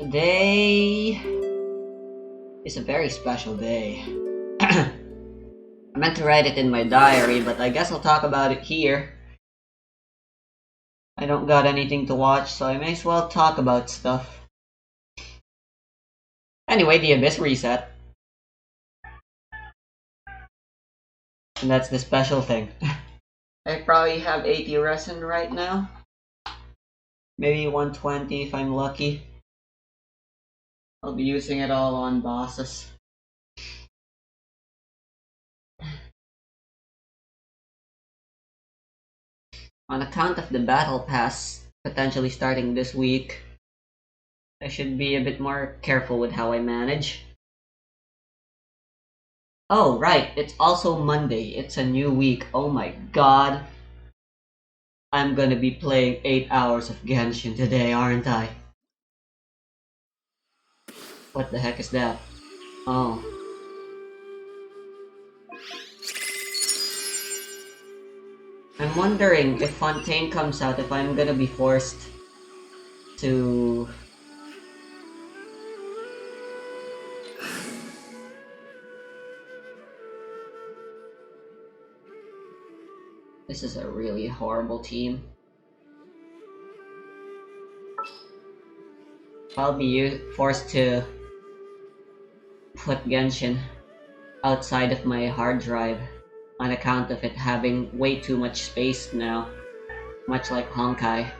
Today is a very special day. I meant to write it in my diary, but I guess I'll talk about it here. I don't got anything to watch, so I may as well talk about stuff. Anyway, the Abyss reset. And that's the special thing. I probably have 80 resin right now. Maybe 120 if I'm lucky. I'll be using it all on bosses. On account of the battle pass potentially starting this week, I should be a bit more careful with how I manage. Oh, right, it's also Monday. It's a new week. Oh my god. I'm gonna be playing 8 hours of Genshin today, aren't I? What the heck is that? Oh. I'm wondering if Fontaine comes out, if I'm gonna be forced to... This is a really horrible team. I'll be forced to put Genshin outside of my hard drive on account of it having way too much space now, much like Honkai.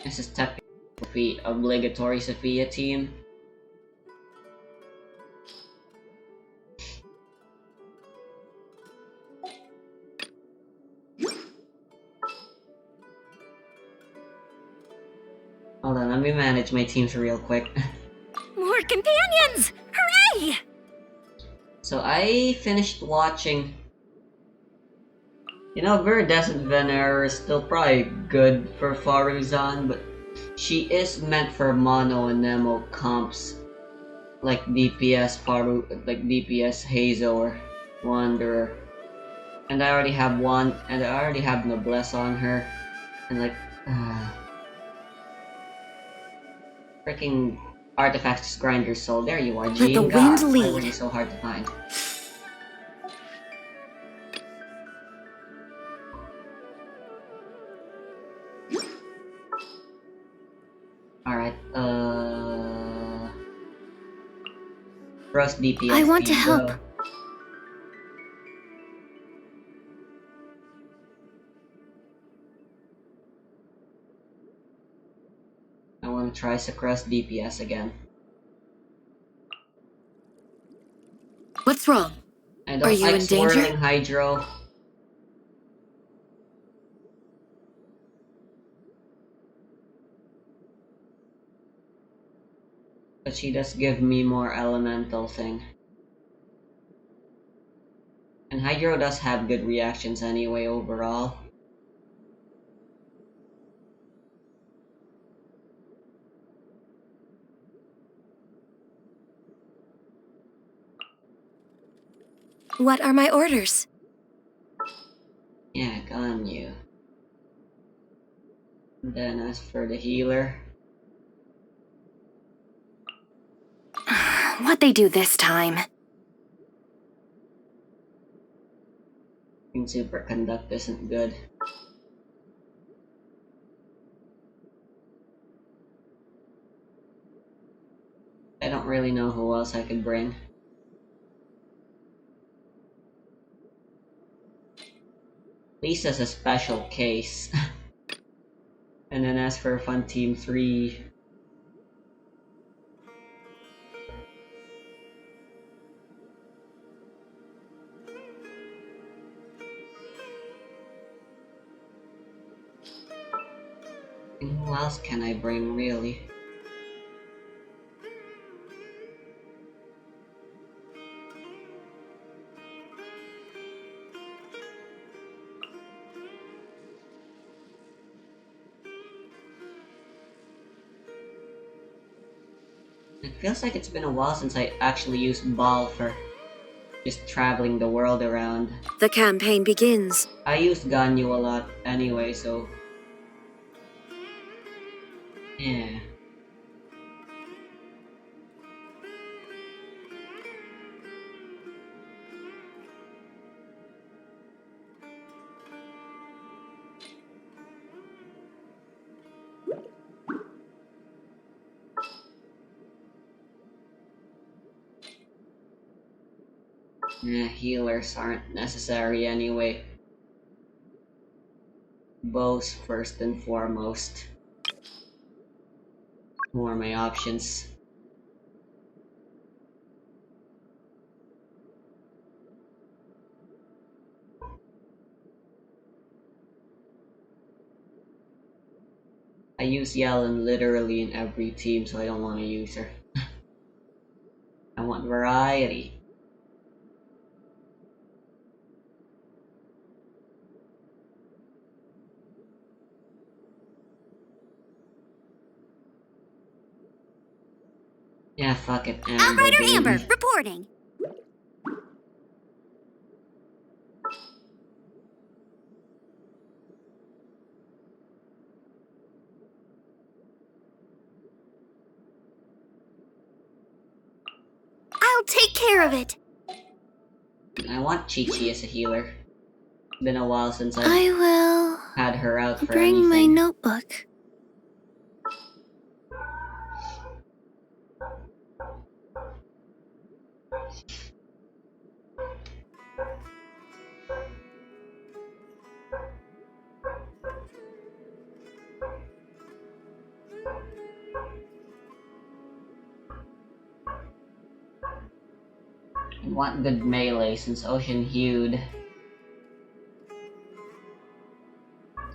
This is technically obligatory Sophia team. Hold on, let me manage my teams real quick. More companions! Hooray! So I finished watching... You know, Viridescent Veneer is still probably good for Faruzan, but she is meant for mono and Nemo comps like DPS DPS Hazo or Wanderer. And I already have one, and I already have Noblesse on her, and like, freaking artifacts grind your soul. There you are, Let the Jean. wind God, why lead. were you so hard to find? Alright, Rust DPS. I want to help. Go. I want to try Sacross DPS again. What's wrong? I Are don't you like in danger? swirling Hydro. But she does give me more elemental thing. And Hydro does have good reactions anyway overall. What are my orders? Yeah, got you. And then as for the healer, What they do this time? Superconduct isn't good. I don't really know who else I could bring. Lisa's a special case. And then as for Fun Team 3, who else can I bring really? It feels like it's been a while since I actually used Ball for just traveling the world around. The campaign begins. I use Ganyu a lot anyway, so yeah. Healers aren't necessary anyway. Bows first and foremost. Who are my options? I use Yellen literally in every team, so I don't want to use her. I want variety. Yeah, fuck it, Amber, Outrider baby. Amber, reporting. I'll take care of it. I want Chi-Chi as a healer. It's been a while since I've I will had her out for bring my anything. notebook. I want good melee since Ocean Hued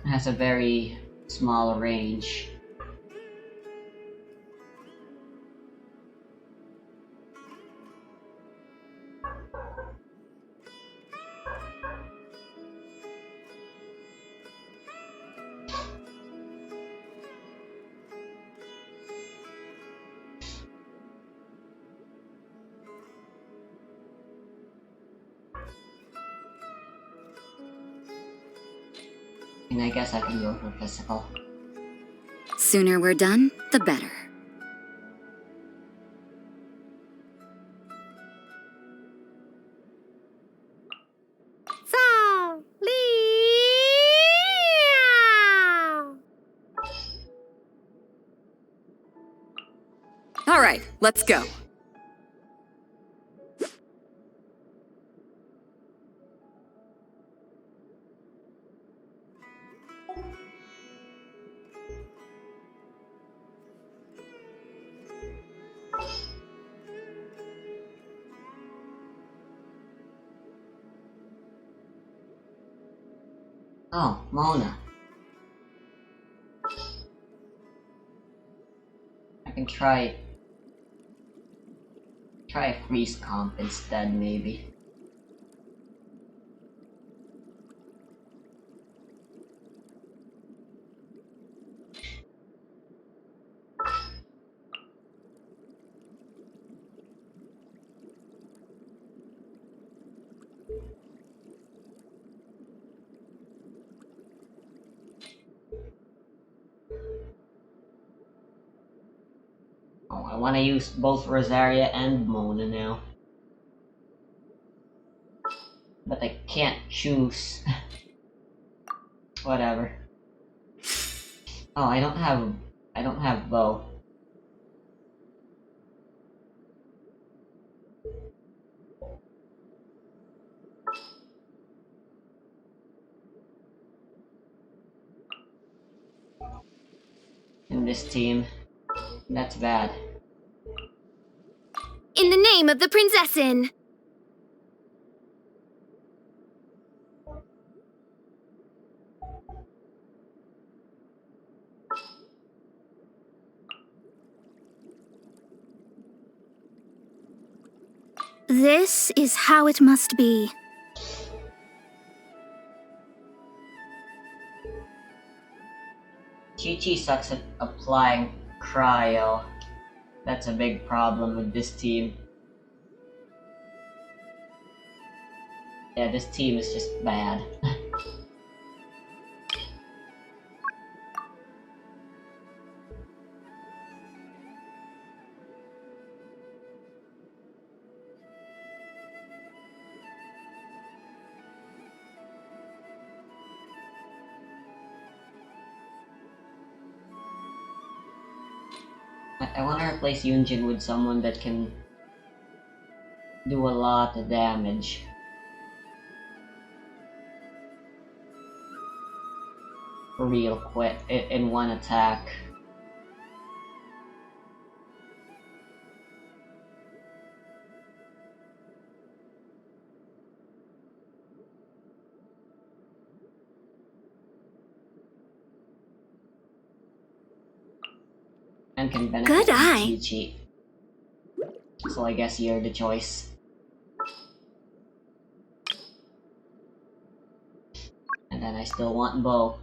has a very small range. And I guess I can go for physical. Sooner we're done, the better. So, all right, let's go. Oh, Mona. I can try a freeze comp instead, maybe. Oh, I want to use both Rosaria and Mona now. But I can't choose. Whatever. Oh, I don't have bow. In this team. That's bad. In the name of the Prinzessin. This is how it must be. Chi-Chi sucks at applying cryo. That's a big problem with this team. Yeah, this team is just bad. I want to replace Yunjin with someone that can do a lot of damage. Real quick, in one attack. And can benefit Good from eye. Chi-Chi. So I guess you're the choice. And then I still want Bo.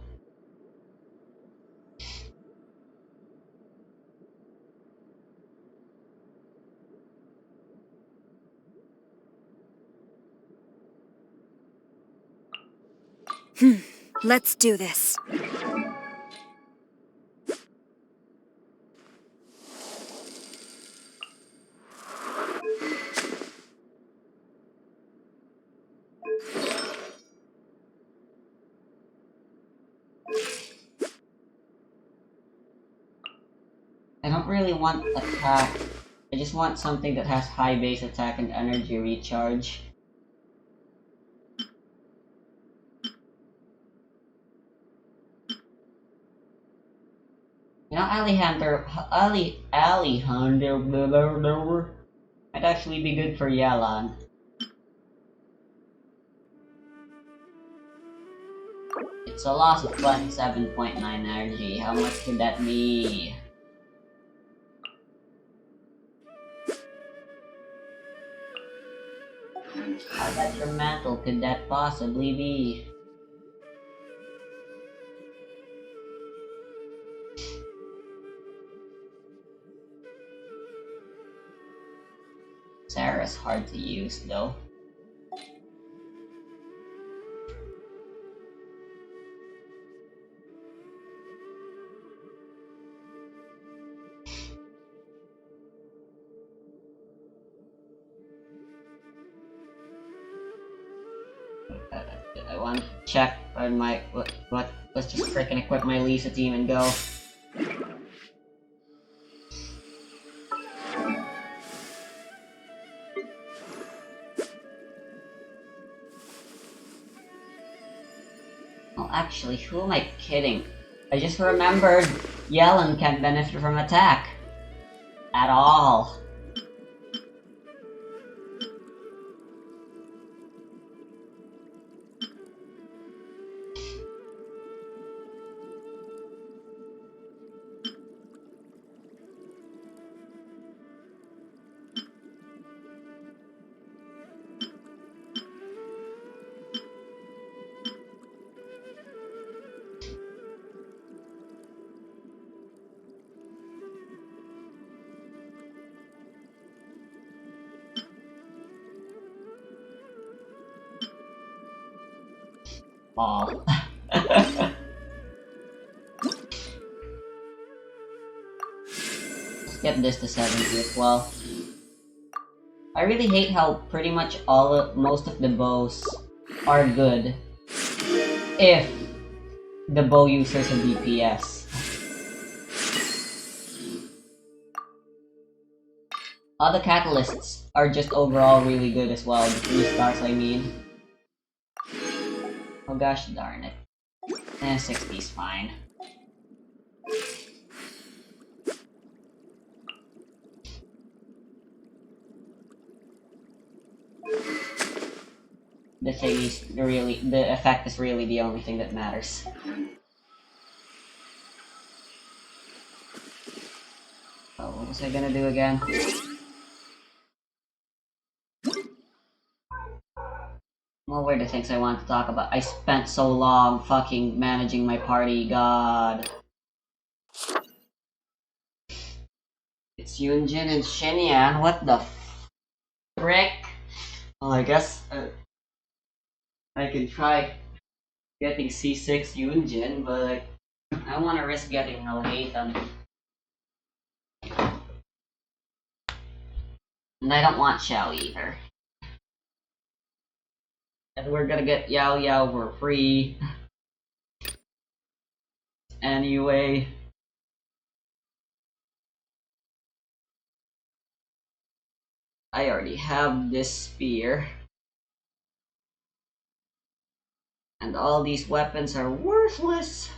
Let's do this. I don't really want attack. I just want something that has high base attack and energy recharge. You know, Alejandro might actually be good for Yalan. It's a loss of 27.9 energy. How much could that be? How detrimental could that possibly be? Sarah's hard to use though. I want to check on my what. Let's just freaking equip my Lisa team and go. Well, actually, who am I kidding? I just remembered Yellen can't benefit from attack. At all. All. Let's get this to 70 as well. I really hate how pretty much most of the bows are good if the bow users are DPS. All the catalysts are just overall really good as well, the 3 stars I mean. Oh gosh darn it. 60 is fine. The effect is really the only thing that matters. Oh, what was I gonna do again? What were the things I want to talk about? I spent so long fucking managing my party, god. It's Yunjin and Shenyan, what the frick? Well, I guess I can try getting C6 Yunjin, but I don't want to risk getting no hate on. And I don't want Xiao either. And we're gonna get Yao Yao for free. Anyway. I already have this spear. And all these weapons are worthless.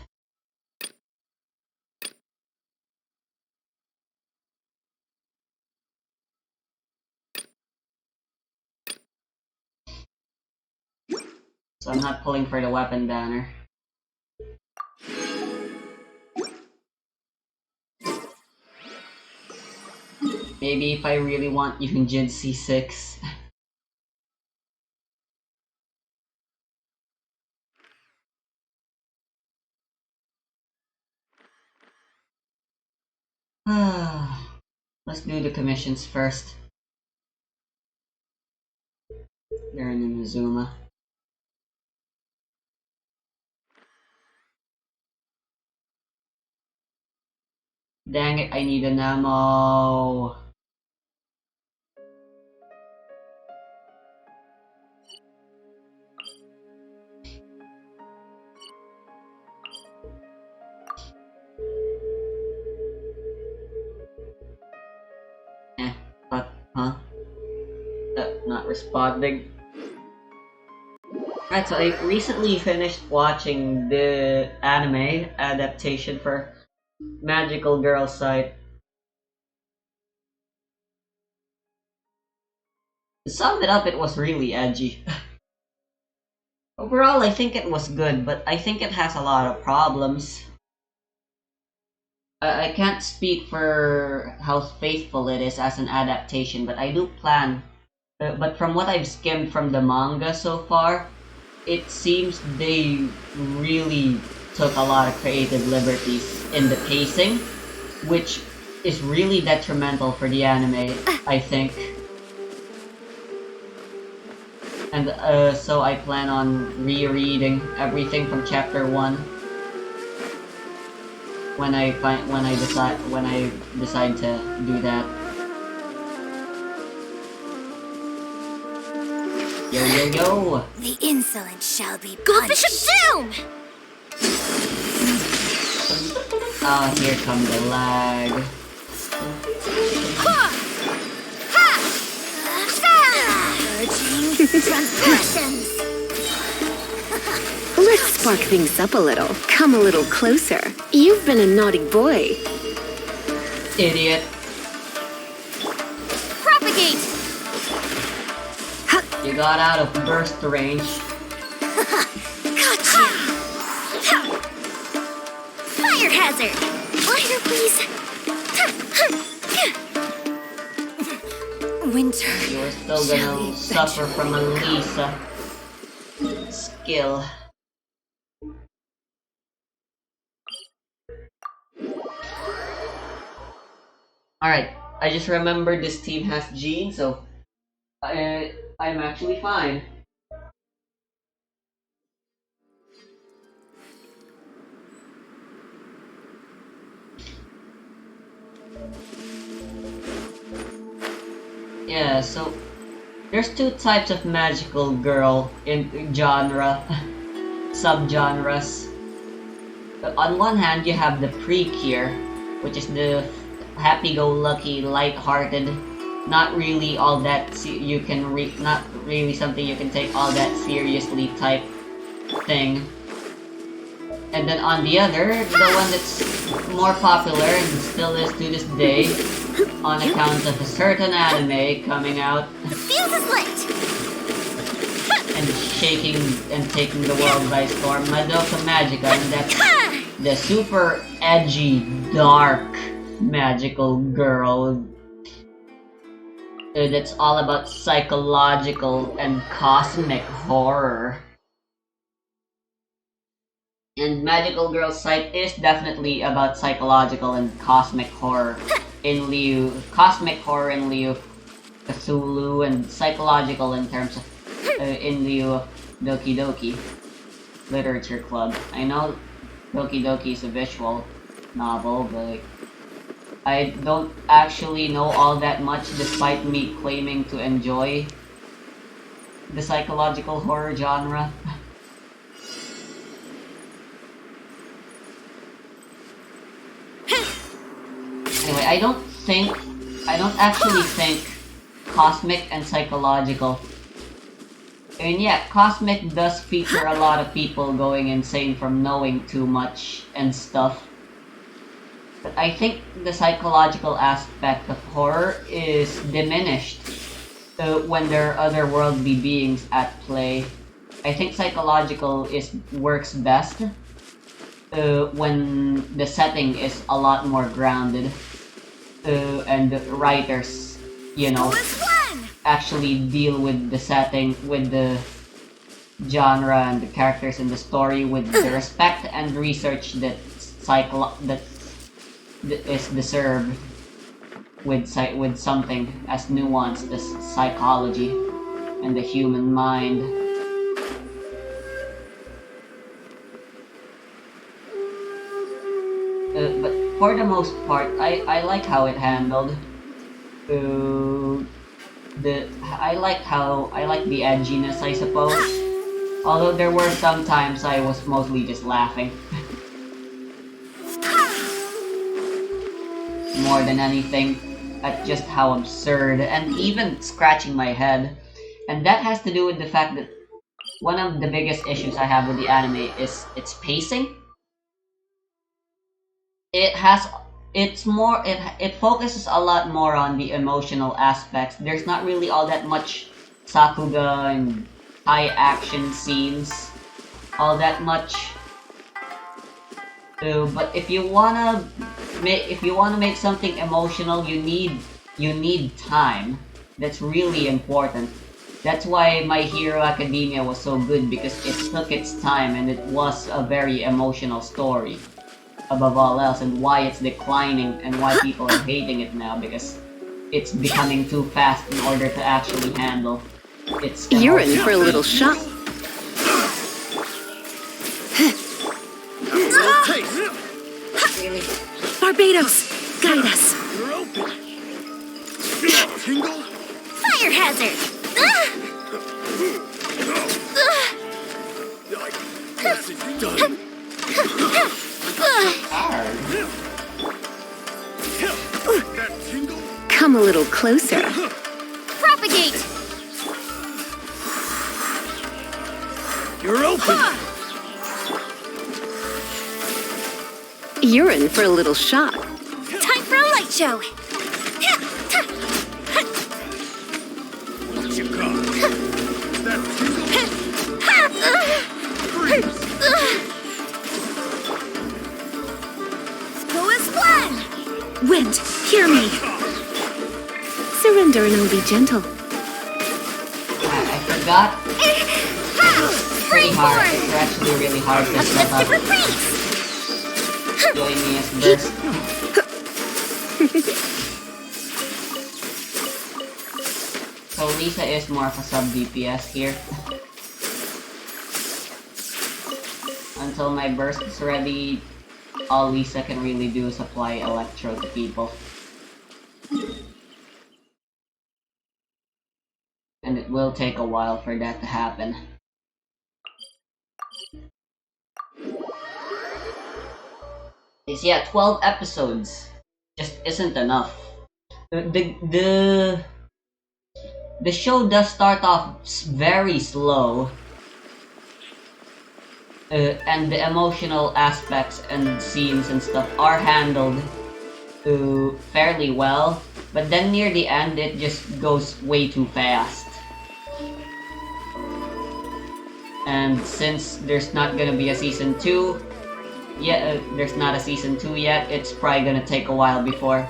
So I'm not pulling for the weapon banner. Maybe if I really want Yunjin C6. Let's do the commissions first. They're in Inazuma. Dang it, I need an ammo. But, huh? Not responding. Right, so I recently finished watching the anime adaptation for Magical Girl site. To sum it up, it was really edgy. Overall, I think it was good, but I think it has a lot of problems. I can't speak for how faithful it is as an adaptation, but I do plan. But from what I've skimmed from the manga so far, it seems they really took a lot of creative liberties in the pacing, which is really detrimental for the anime, I think. And so I plan on rereading everything from chapter 1 when I decide to do that. Yo yo yo! The insolent shall be punished. Go Bishop down! Ah, here come the lag. Ha! Urging transgressions. Let's spark things up a little. Come a little closer. You've been a naughty boy. Idiot. Propagate! You got out of burst range. Gotcha! Fire hazard! Lighter, please! Winter. You're still gonna suffer from a Lisa skill. Alright, I just remembered this team has Jean, so I'm actually fine. Yeah, so there's two types of magical girl in genre, subgenres. On one hand, you have the precure, which is the happy-go-lucky, light-hearted, not really all that not really something you can take all that seriously type thing. And then on the other, the one that's more popular and still is to this day, on account of a certain anime coming out Fuse is lit! and shaking and taking the world by storm, Madoka Magica, and that's the super edgy, dark magical girl that's all about psychological and cosmic horror. And Magical Girl site is definitely about psychological and cosmic horror in lieu of Cthulhu, and psychological in terms of in lieu of Doki Doki Literature Club. I know Doki Doki is a visual novel, but I don't actually know all that much despite me claiming to enjoy the psychological horror genre. Anyway, I don't actually think cosmic and psychological. I mean, yeah, cosmic does feature a lot of people going insane from knowing too much and stuff. But I think the psychological aspect of horror is diminished when there are otherworldly beings at play. I think psychological works best when the setting is a lot more grounded and the writers, you know, actually deal with the setting, with the genre and the characters in the story with the respect and research that is deserved with something as nuanced as psychology and the human mind. But for the most part, I like how it handled. I like the edginess, I suppose. Although there were some times I was mostly just laughing. More than anything, at just how absurd, and even scratching my head. And that has to do with the fact that one of the biggest issues I have with the anime is its pacing. It has it focuses a lot more on the emotional aspects. There's not really all that much sakuga and high action scenes all that much. But if you wanna make something emotional, you need time. That's really important. That's why My Hero Academia was so good, because it took its time and it was a very emotional story above all else, and why it's declining and why people are hating it now, because it's becoming too fast in order to actually handle its emotions. You're in for a little shock. Really? Barbados, guide us. Fire hazard! Come a little closer. Propagate! You're open. You're in for a little shock. Time for a light show! What you got? That freeze. Go as one! Wind, hear me. Surrender and I'll be gentle. I forgot. Pretty hard. It's actually really hard to step up. Join me as burst. So Lisa is more of a sub DPS here. Until my burst is ready, all Lisa can really do is apply electro to people. And it will take a while for that to happen. Is yeah, 12 episodes just isn't enough. The show does start off very slow, and the emotional aspects and scenes and stuff are handled fairly well, but then near the end it just goes way too fast. And since there's not gonna be a season 2, there's not a season 2 yet, it's probably gonna take a while before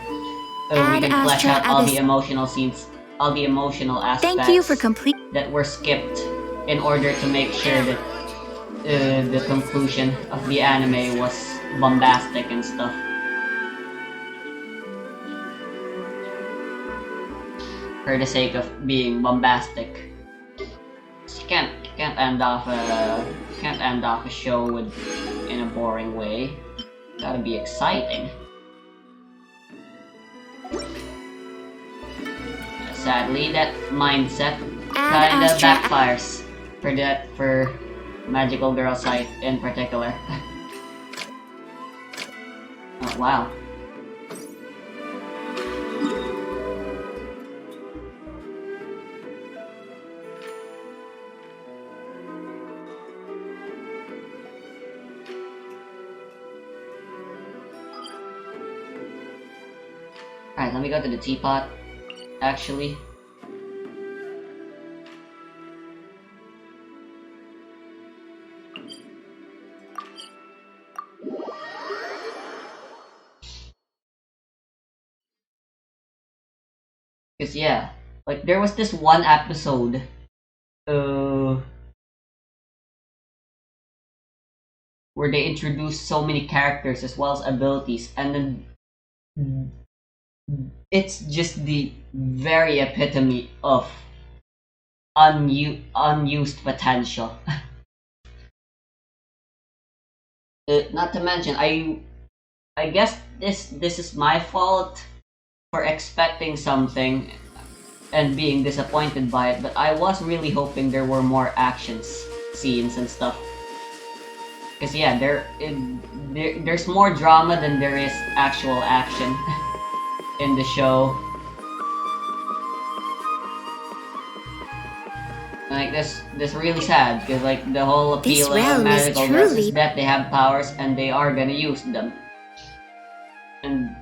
we can flesh out all the emotional scenes, all the emotional aspects. Thank you for complete. That were skipped in order to make sure that the conclusion of the anime was bombastic and stuff. For the sake of being bombastic. You can't can't end off a show in a boring way. Gotta be exciting. Sadly, that mindset kinda backfires for Magical Girl site in particular. Oh wow. Alright, let me go to the teapot, actually. Cause yeah, like there was this one episode, where they introduced so many characters as well as abilities, and then it's just the very epitome of unused potential. Not to mention, I guess this is my fault for expecting something and being disappointed by it, but I was really hoping there were more scenes and stuff. Cause yeah, there's more drama than there is actual action in the show. Like this really sad because like the whole appeal of magical girls is that they have powers and they are gonna use them. And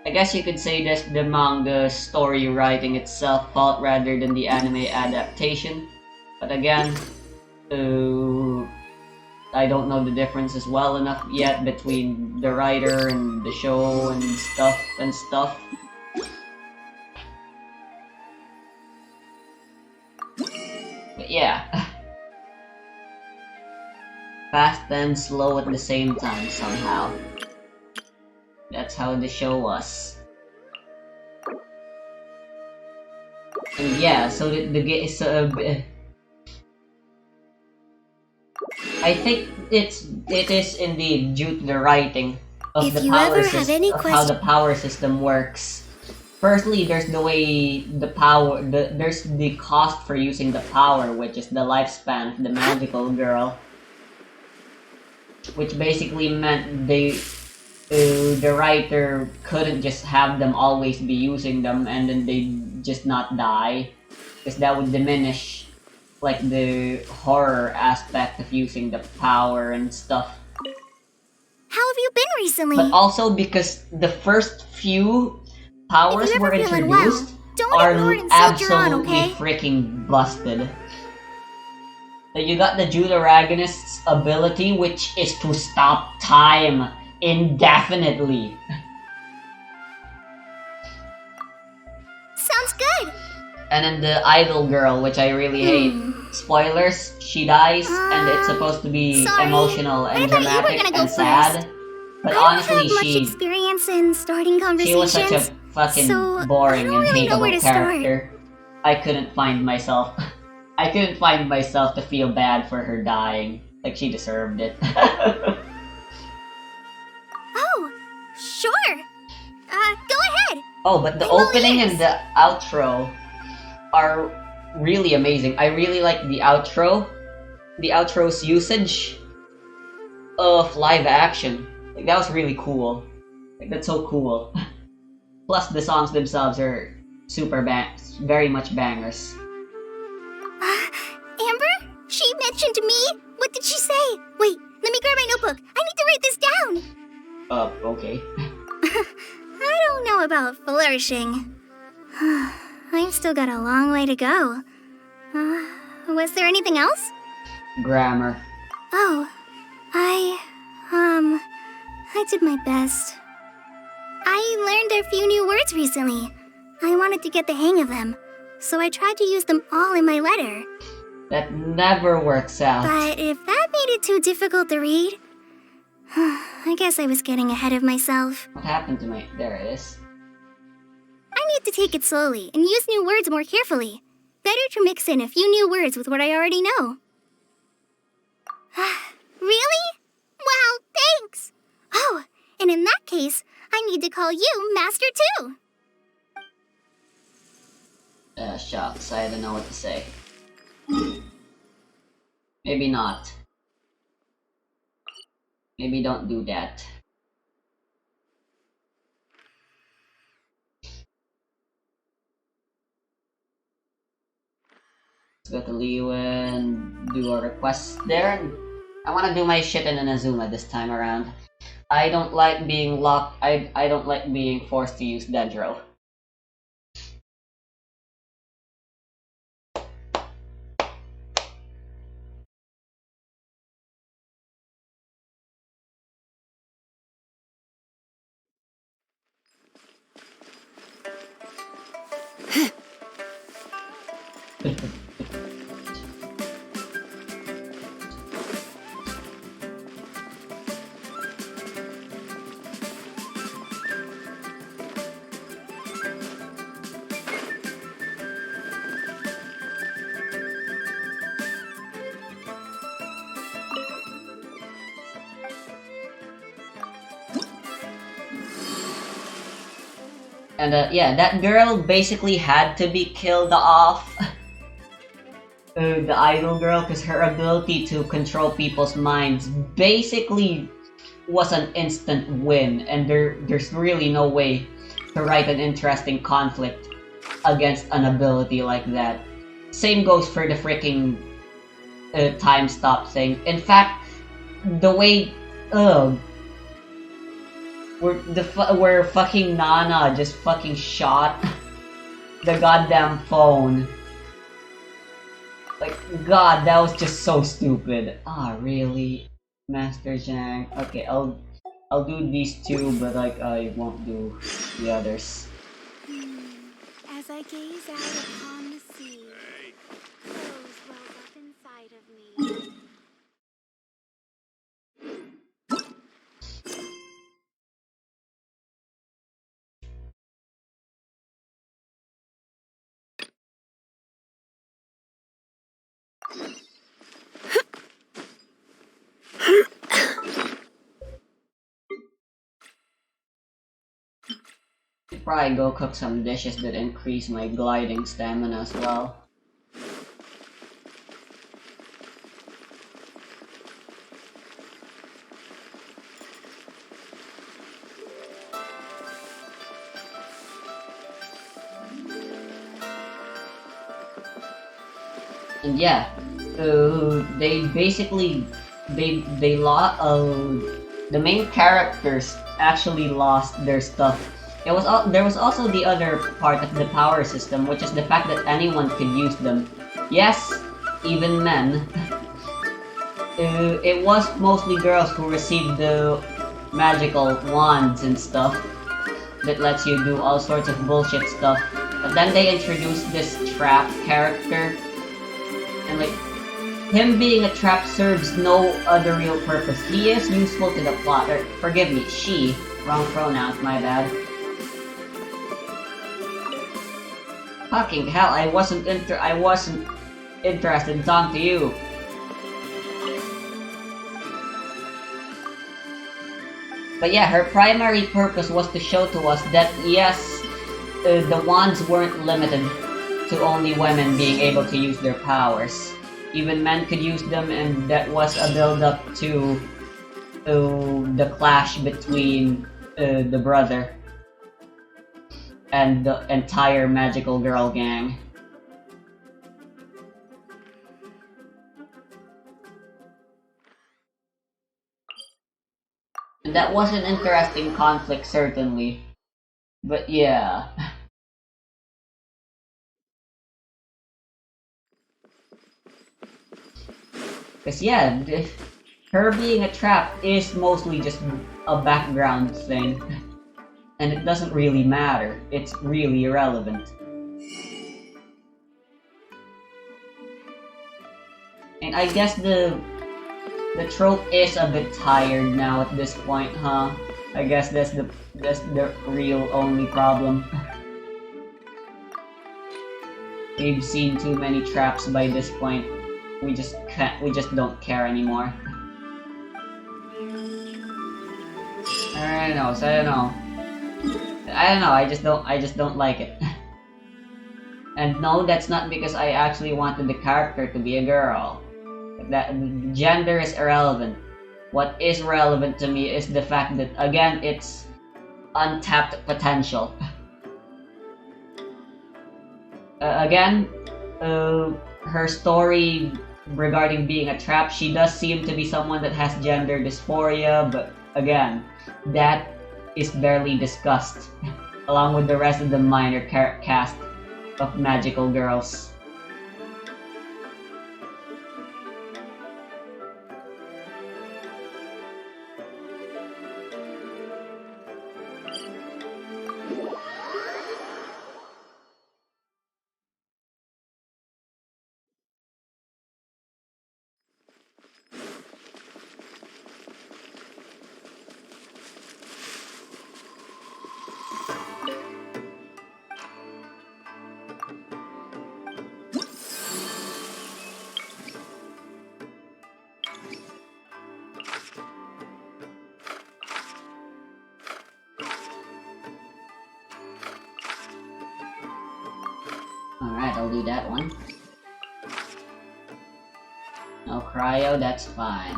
I guess you could say that's the manga story writing itself fault rather than the anime adaptation. But again, I don't know the differences well enough yet between the writer and the show and stuff. But yeah. Fast and slow at the same time somehow. That's how the show was. And yeah, so I think it is indeed due to the writing of the power system, of how the power system works. Firstly, there's the way there's the cost for using the power, which is the lifespan of the magical girl, which basically meant the writer couldn't just have them always be using them and then they just not die, because that would diminish like the horror aspect of using the power and stuff. How have you been recently? But also because the first few powers were introduced are absolutely freaking busted. So you got the Jutaragonist's ability, which is to stop time indefinitely. Sounds good. And then the idol girl, which I really hate. Spoilers, she dies, and it's supposed to be emotional and dramatic and sad. But honestly, much experience in starting conversations. She was such a fucking boring and hateable character. I couldn't find myself to feel bad for her dying. Like she deserved it. Oh, sure. Go ahead. Oh, but the opening and the outro are really amazing. I really like the outro. The outro's usage of live action. Like that was really cool. Like that's so cool. Plus the songs themselves are very much bangers. Amber? She mentioned me? What did she say? Wait, let me grab my notebook. I need to write this down. Okay. I don't know about flourishing. I've still got a long way to go. Was there anything else? Grammar. Oh, I did my best. I learned a few new words recently. I wanted to get the hang of them, so I tried to use them all in my letter. That never works out. But if that made it too difficult to read, I guess I was getting ahead of myself. What happened to me? There it is. I need to take it slowly and use new words more carefully. Better to mix in a few new words with what I already know. Really? Wow, thanks! Oh, and in that case, I need to call you Master too. Shucks, I don't know what to say. Maybe not. Maybe don't do that. Let's go to Liu and do a request there. I want to do my shit in an Azuma this time around. I don't like being locked. I don't like being forced to use Dendro. And yeah, that girl basically had to be killed off. The idol girl, because her ability to control people's minds basically was an instant win, and there's really no way to write an interesting conflict against an ability like that. Same goes for the freaking time stop thing. In fact, the way where fucking Nana just fucking shot the goddamn phone. Like, God, that was just so stupid. Ah, really? Master Zhang. Okay, I'll do these two, but like I won't do the others. As I gaze out upon the sea, flows wells up inside of me. Probably go cook some dishes that increase my gliding stamina as well. And yeah, they basically they lost. The main characters actually lost their stuff. There was also the other part of the power system, which is the fact that anyone could use them. Yes, even men. It was mostly girls who received the magical wands and stuff that lets you do all sorts of bullshit stuff. But then they introduced this trap character, and like, him being a trap serves no other real purpose. He is useful to the plot. Or, forgive me, she. Wrong pronouns, my bad. Fucking hell, I wasn't interested in talking to you. But yeah, her primary purpose was to show to us that yes, the wands weren't limited to only women being able to use their powers. Even men could use them, and that was a build-up to the clash between the brother and the entire magical girl gang. And that was an interesting conflict, certainly. But yeah. Because yeah, her being a trap is mostly just a background thing. And it doesn't really matter. It's really irrelevant. And I guess the trope is a bit tired now at this point, huh? I guess that's the real only problem. We've seen too many traps by this point. We just can't. We just don't care anymore. I don't know. So I don't know. I don't know. I just don't like it. And no, that's not because I actually wanted the character to be a girl. That gender is irrelevant. What is relevant to me is the fact that again, it's untapped potential. Again, her story regarding being a trap, she does seem to be someone that has gender dysphoria, but again, that is barely discussed, along with the rest of the minor cast of magical girls. Alright, I'll do that one. No cryo, that's fine.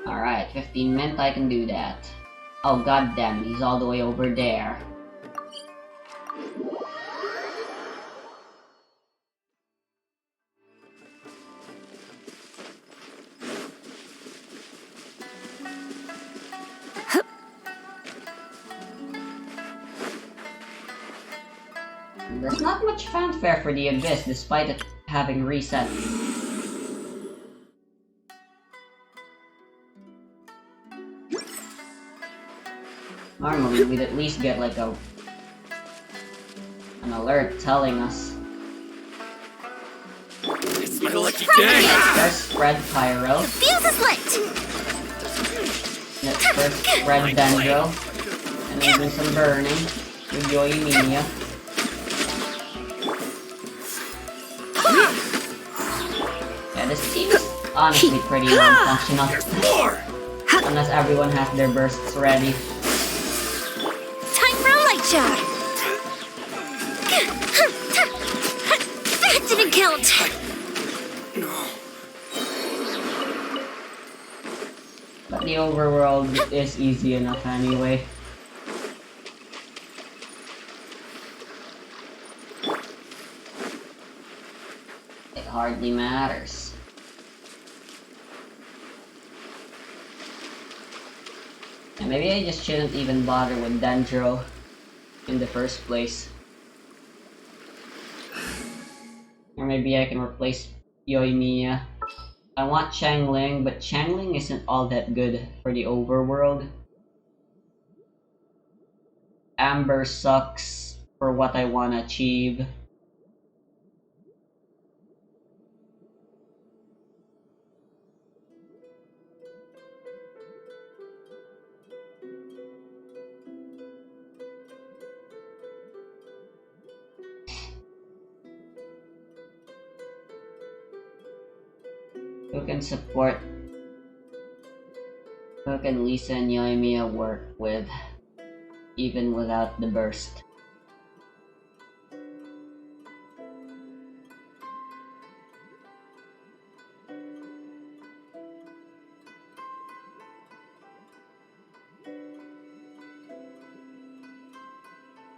Alright, 15 mint, I can do that. Oh god damn it, he's all the way over there. There's not much fanfare for the Abyss, despite it having reset. Normally, we'd at least get like an alert telling us. It's my lucky day! First, spread Pyro. Fuse is lit! Let's first spread Dendro. And then do some burning with Yoimiya. Yeah, this team is honestly pretty non-functional. Unless everyone has their bursts ready. Time for a light show! That didn't count! But the overworld is easy enough anyway. It hardly matters. And maybe I just shouldn't even bother with Dendro in the first place. Or maybe I can replace Yoimiya. I want Changling, but Changling isn't all that good for the overworld. Amber sucks for what I want to achieve. Who can support? Who can Lisa and Yoimiya work with, even without the burst?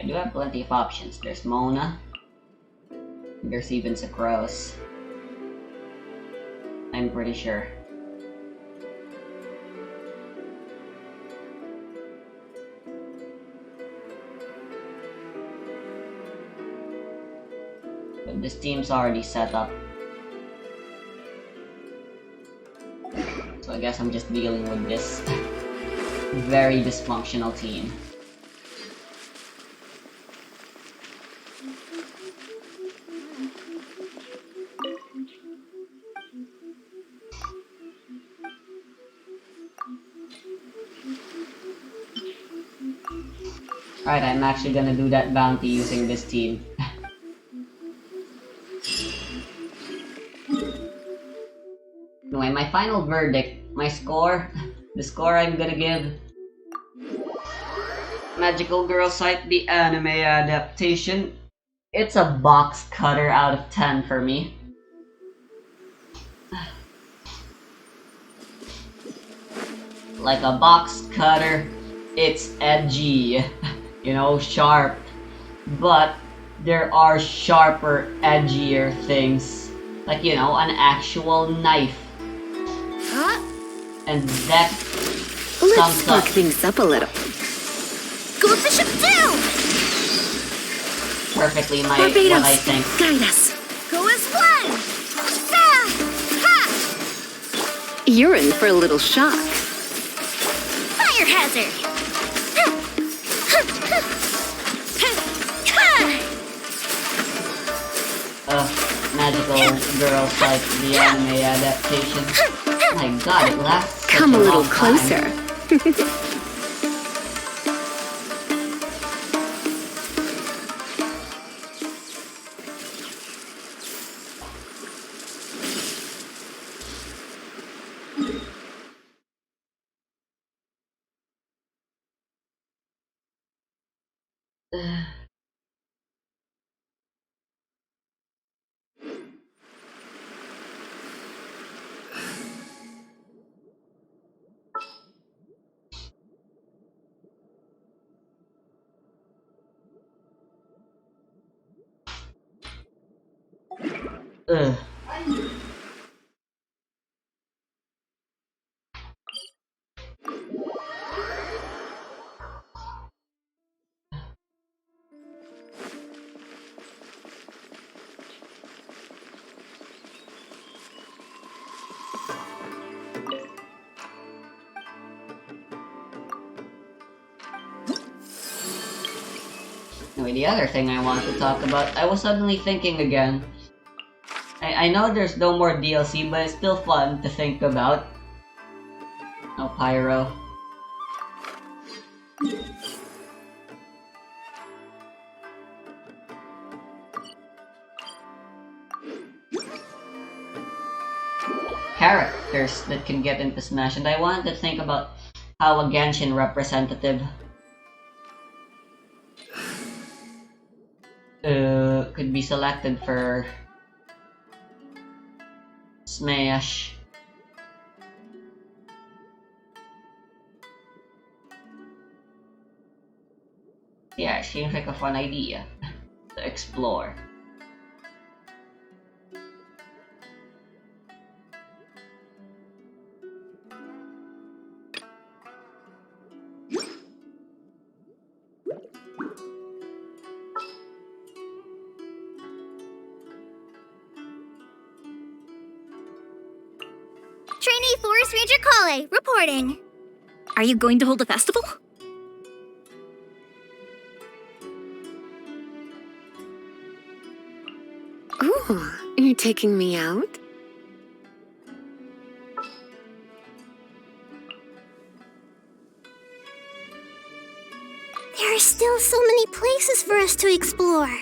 I do have plenty of options. There's Mona. There's even Sucrose. I'm pretty sure. But this team's already set up. So I guess I'm just dealing with this very dysfunctional team. Alright, I'm actually gonna do that bounty using this team. Anyway, my final verdict, my score, the score I'm gonna give Magical Girl Site, the anime adaptation. It's a box cutter out of 10 for me. Like a box cutter, it's edgy, you know, sharp. But there are sharper, edgier things. Like, you know, an actual knife. Huh? And that Let's sums up spark things up a little. Go Bishop down! perfectly what Barbados, I think. guide us. Go as one! Ah! Ha! You're in for a little shock. Fire hazard! Magical Girl Site, the anime adaptation. Oh my god, it lasts such Come a little long time. closer. Ugh. Anyway, the other thing I wanted to talk about, I was suddenly thinking again. I know there's no more DLC, but it's still fun to think about. No pyro. Characters that can get into Smash, and I wanted to think about how a Genshin representative could be selected for Smash. Yeah, it seems like a fun idea to explore. Trainee Forest Ranger Kale, reporting. Are you going to hold a festival? Ooh, you're taking me out? There are still so many places for us to explore.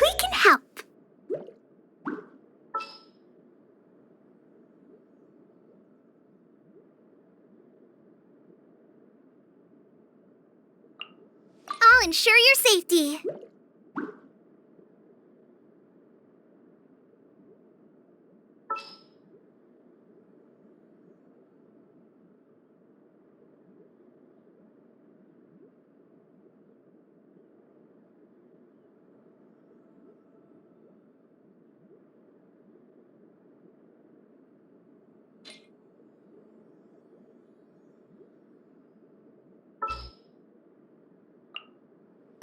We can help. I'll ensure your safety.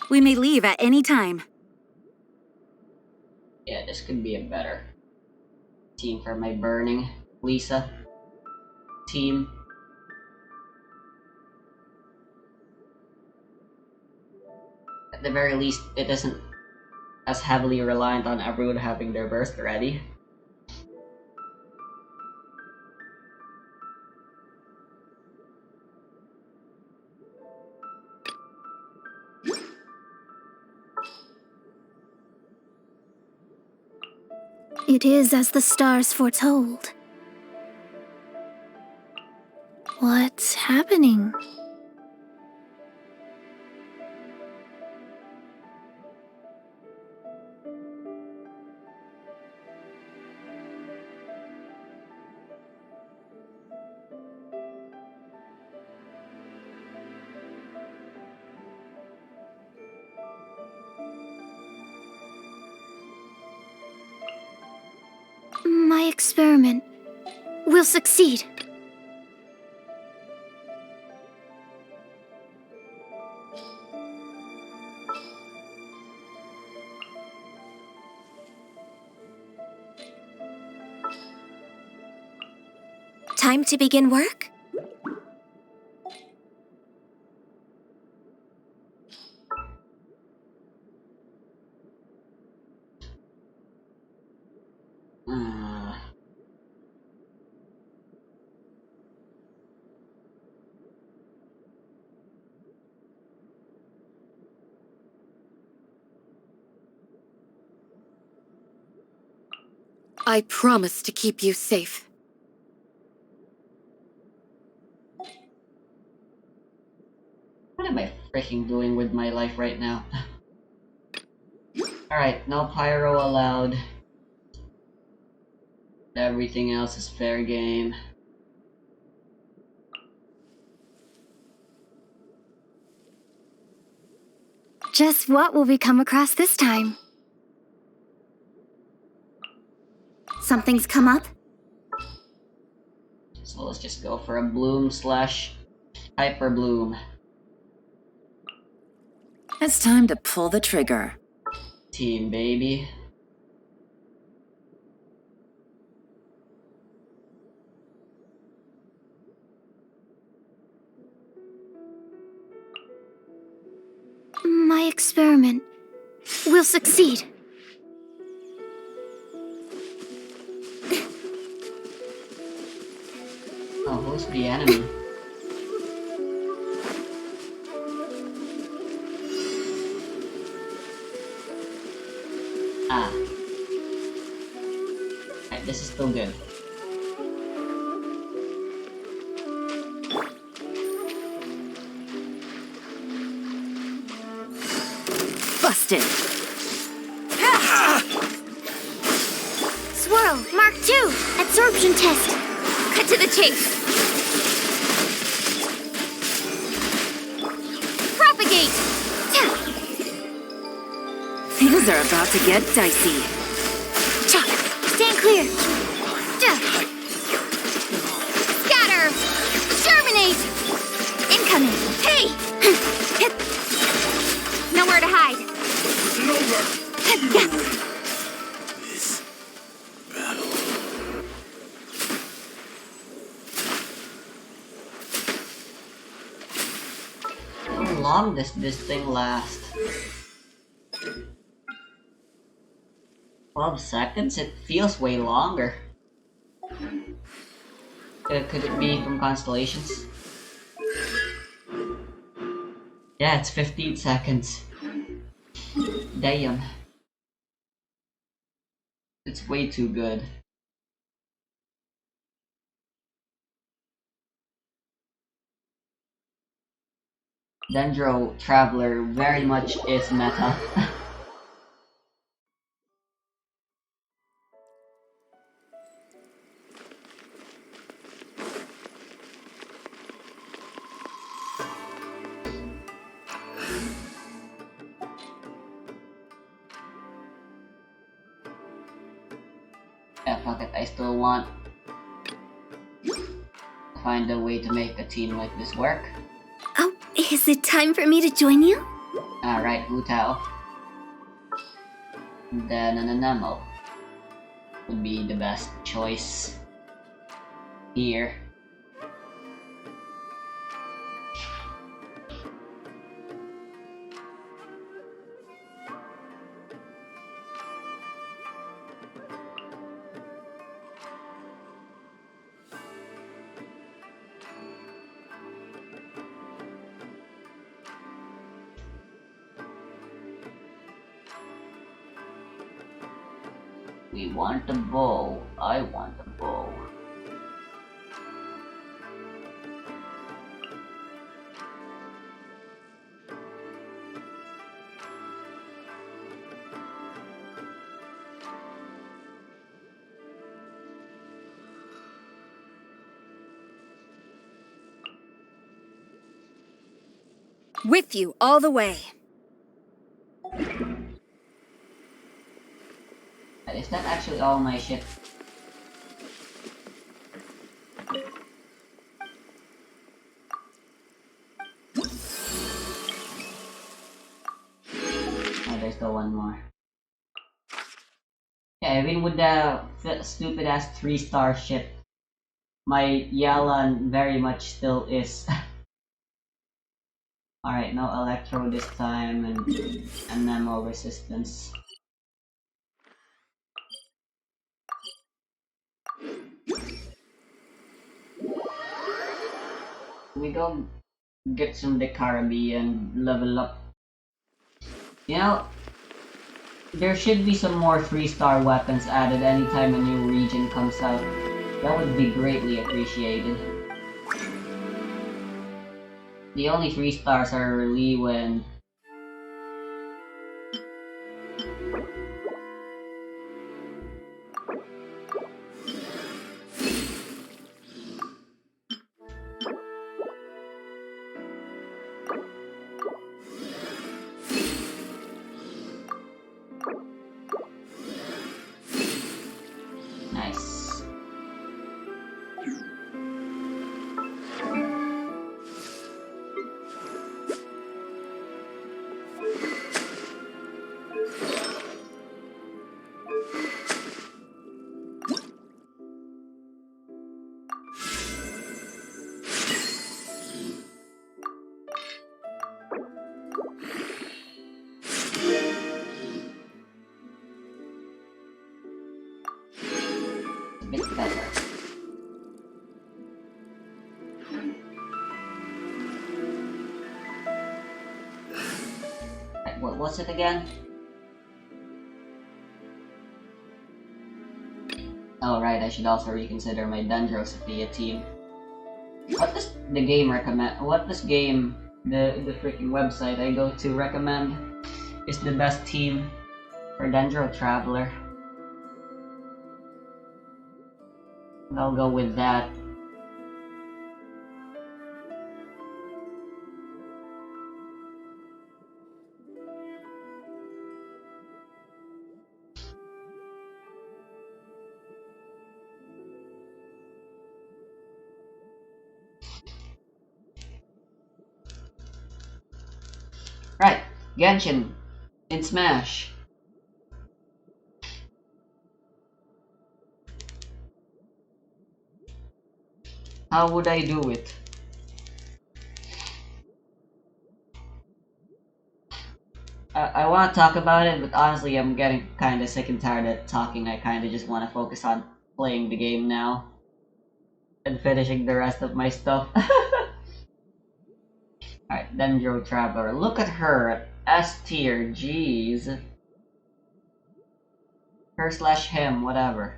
We may leave at any time. Yeah, this could be a better team for my burning Lisa team. At the very least, it isn't as heavily reliant on everyone having their burst ready. It is as the stars foretold. What's happening? My experiment will succeed. Time to begin work? Uh, I promise to keep you safe. what am I freaking doing with my life right now? Alright, no pyro allowed. Everything else is fair game. Just what will we come across this time? Something's come up? So let's just go for a bloom slash hyper bloom. It's time to pull the trigger. Team baby. My experiment will succeed. Oh, who's the enemy? Ah. Alright, this is still good. Busted! Swirl, Mark II, absorption test. Cut to the chase. Propagate. Things are about to get dicey. Chuck, stand clear. Scatter. Germinate. Incoming. Hey. Nowhere to hide. This battle. How long does this thing last? 12 seconds? It feels way longer. Could it be from constellations? Yeah, it's 15 seconds. Damn. It's way too good. Dendro Traveler very much is meta. Yeah, fuck it, I still want to find a way to make a team like this work. Oh, is it time for me to join you? Alright, Utao. Then an Anemo would be the best choice here. We want a bow. I want a bow. With you all the way. Is that actually all my shit? Oh, there's still one more. Yeah, even with the stupid ass 3-star ship, my Yalan very much still is. Alright, no Electro this time and Nemo resistance. We go get some Decarabi and level up. You know, there should be some more 3-star weapons added anytime a new region comes out. That would be greatly appreciated. The only 3 stars are really when nice. A bit better. Right, what was it again? Oh right, I should also reconsider my Dendrosophia team. What does the game recommend? What does game, the freaking website I go to recommend is the best team for Dendro Traveler? I'll go with that. Right, Genshin in Smash. How would I do it? I want to talk about it, but honestly, I'm getting kind of sick and tired of talking. I kind of just want to focus on playing the game now and finishing the rest of my stuff. Alright, Dendro Traveler. Look at her. S tier. Jeez. Her slash him, whatever.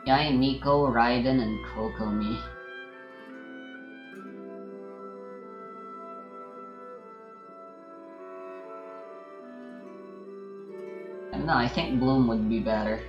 Yai, Nico, Raiden, and Kokomi. I don't know, I think Bloom would be better.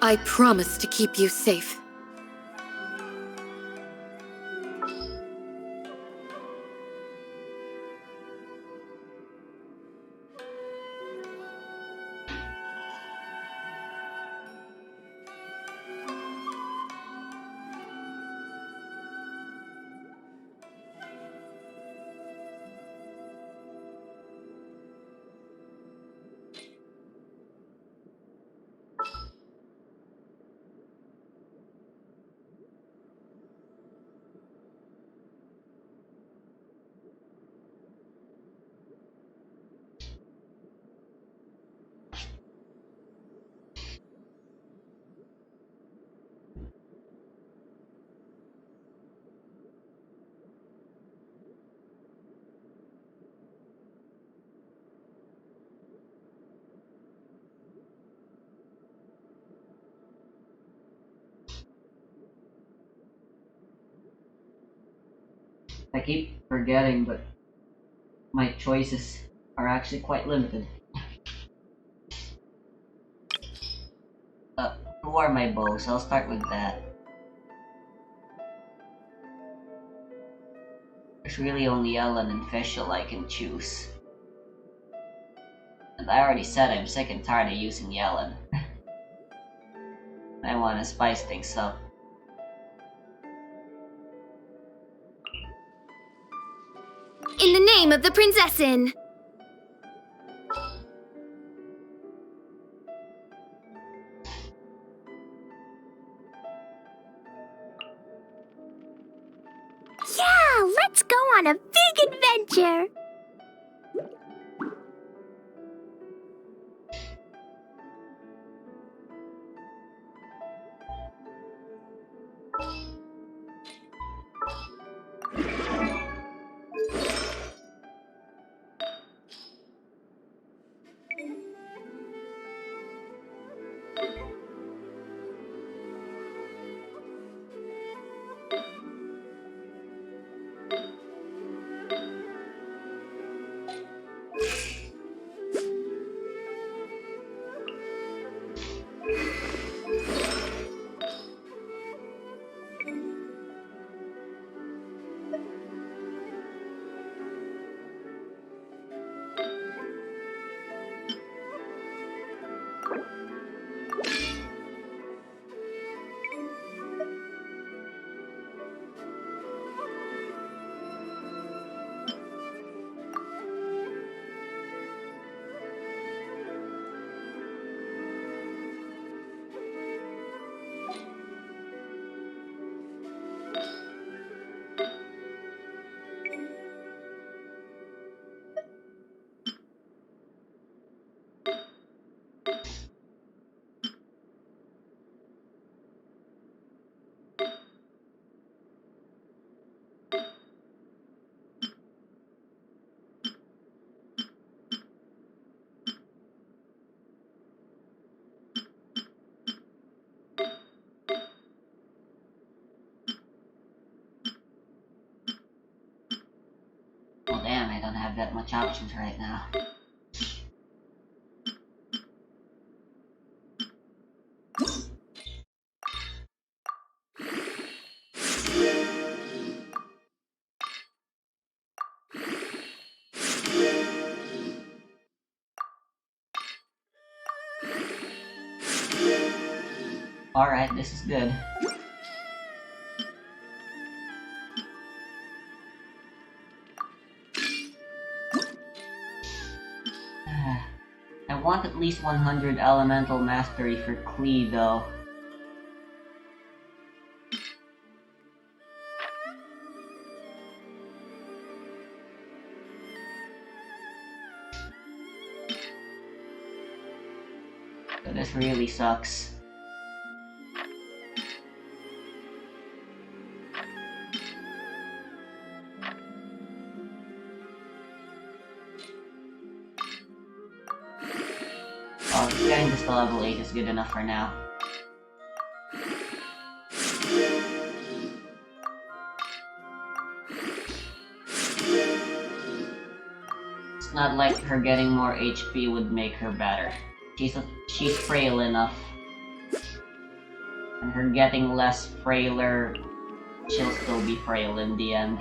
I promise to keep you safe. I keep forgetting, but my choices are actually quite limited. Who are my bows? I'll start with that. There's really only Ellen and Fischl I can choose. And I already said I'm sick and tired of using Yellen. I want to spice things up. In the name of the Prinzessin! Yeah, let's go on a big adventure! Oh damn, I don't have that much options right now. Alright, this is good. I want at least 100 elemental mastery for Klee though. So this really sucks. Oh, getting this to level 8 is good enough for now. It's not like her getting more HP would make her better. She's frail enough. And her getting less frailer, she'll still be frail in the end.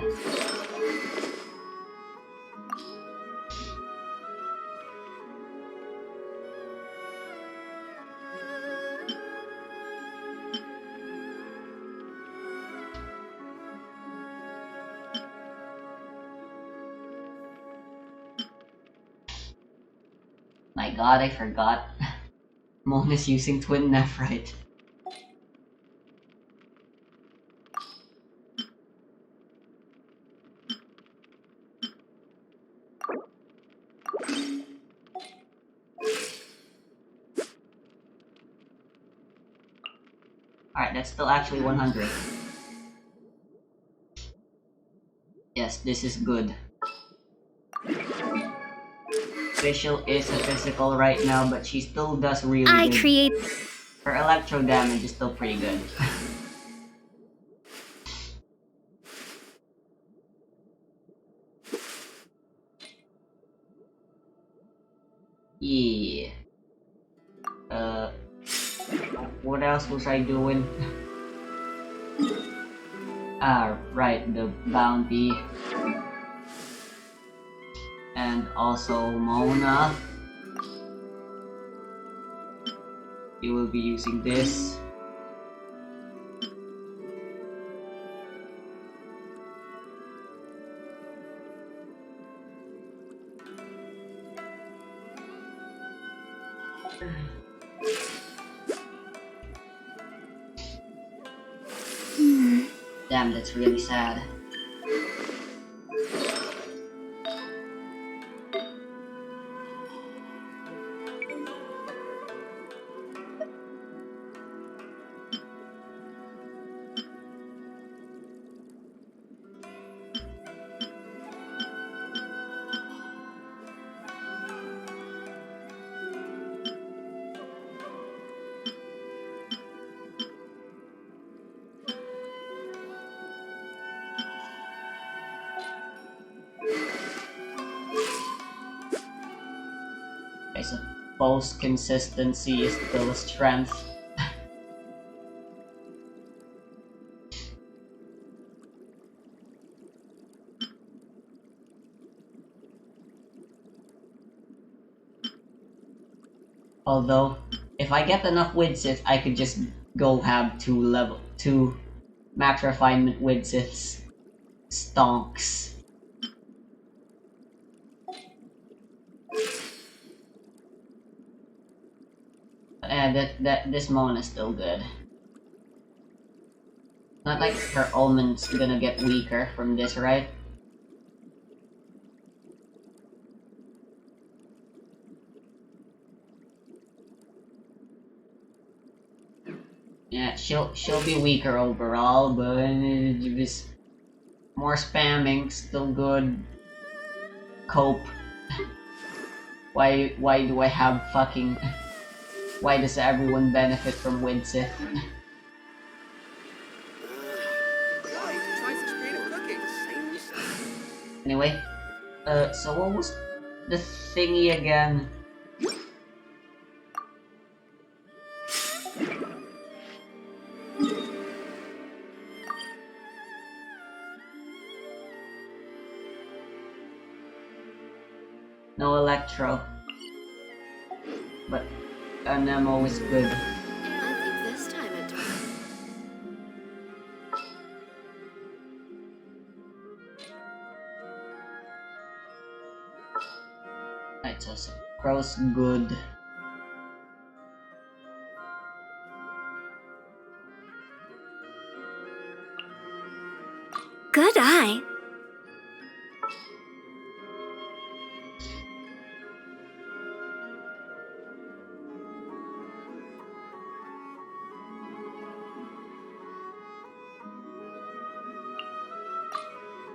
My god, I forgot. Mona's using Twin Nephrite. Alright, that's still actually 100. Yes, this is good. Visual is a physical right now, but she still does really good. Her electro damage is still pretty good. Yeah. What else was I doing? Ah, right, the bounty. And also Mona. You will be using this. Damn, that's really sad. I suppose consistency is still a strength. Although, if I get enough Widsith, I could just go have two max refinement Widsiths. Stonks. This Mona is still good. Not like her Omen's gonna get weaker from this, right? Yeah, she'll be weaker overall, but just more spamming, still good. Cope. Why do I have fucking... Why does everyone benefit from Widsith? Anyway, so what was the thingy again? No Electro. But an ammo is good. I think this time it Right, so Crow's good. Good eye.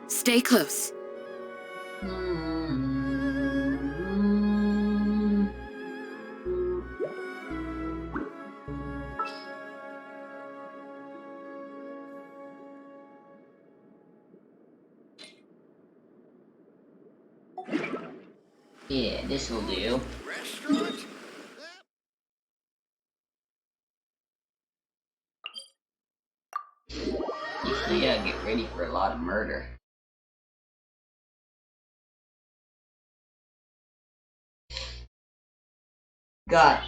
Stay close. Yeah, this will do. So yeah, get ready for a lot of murder. God,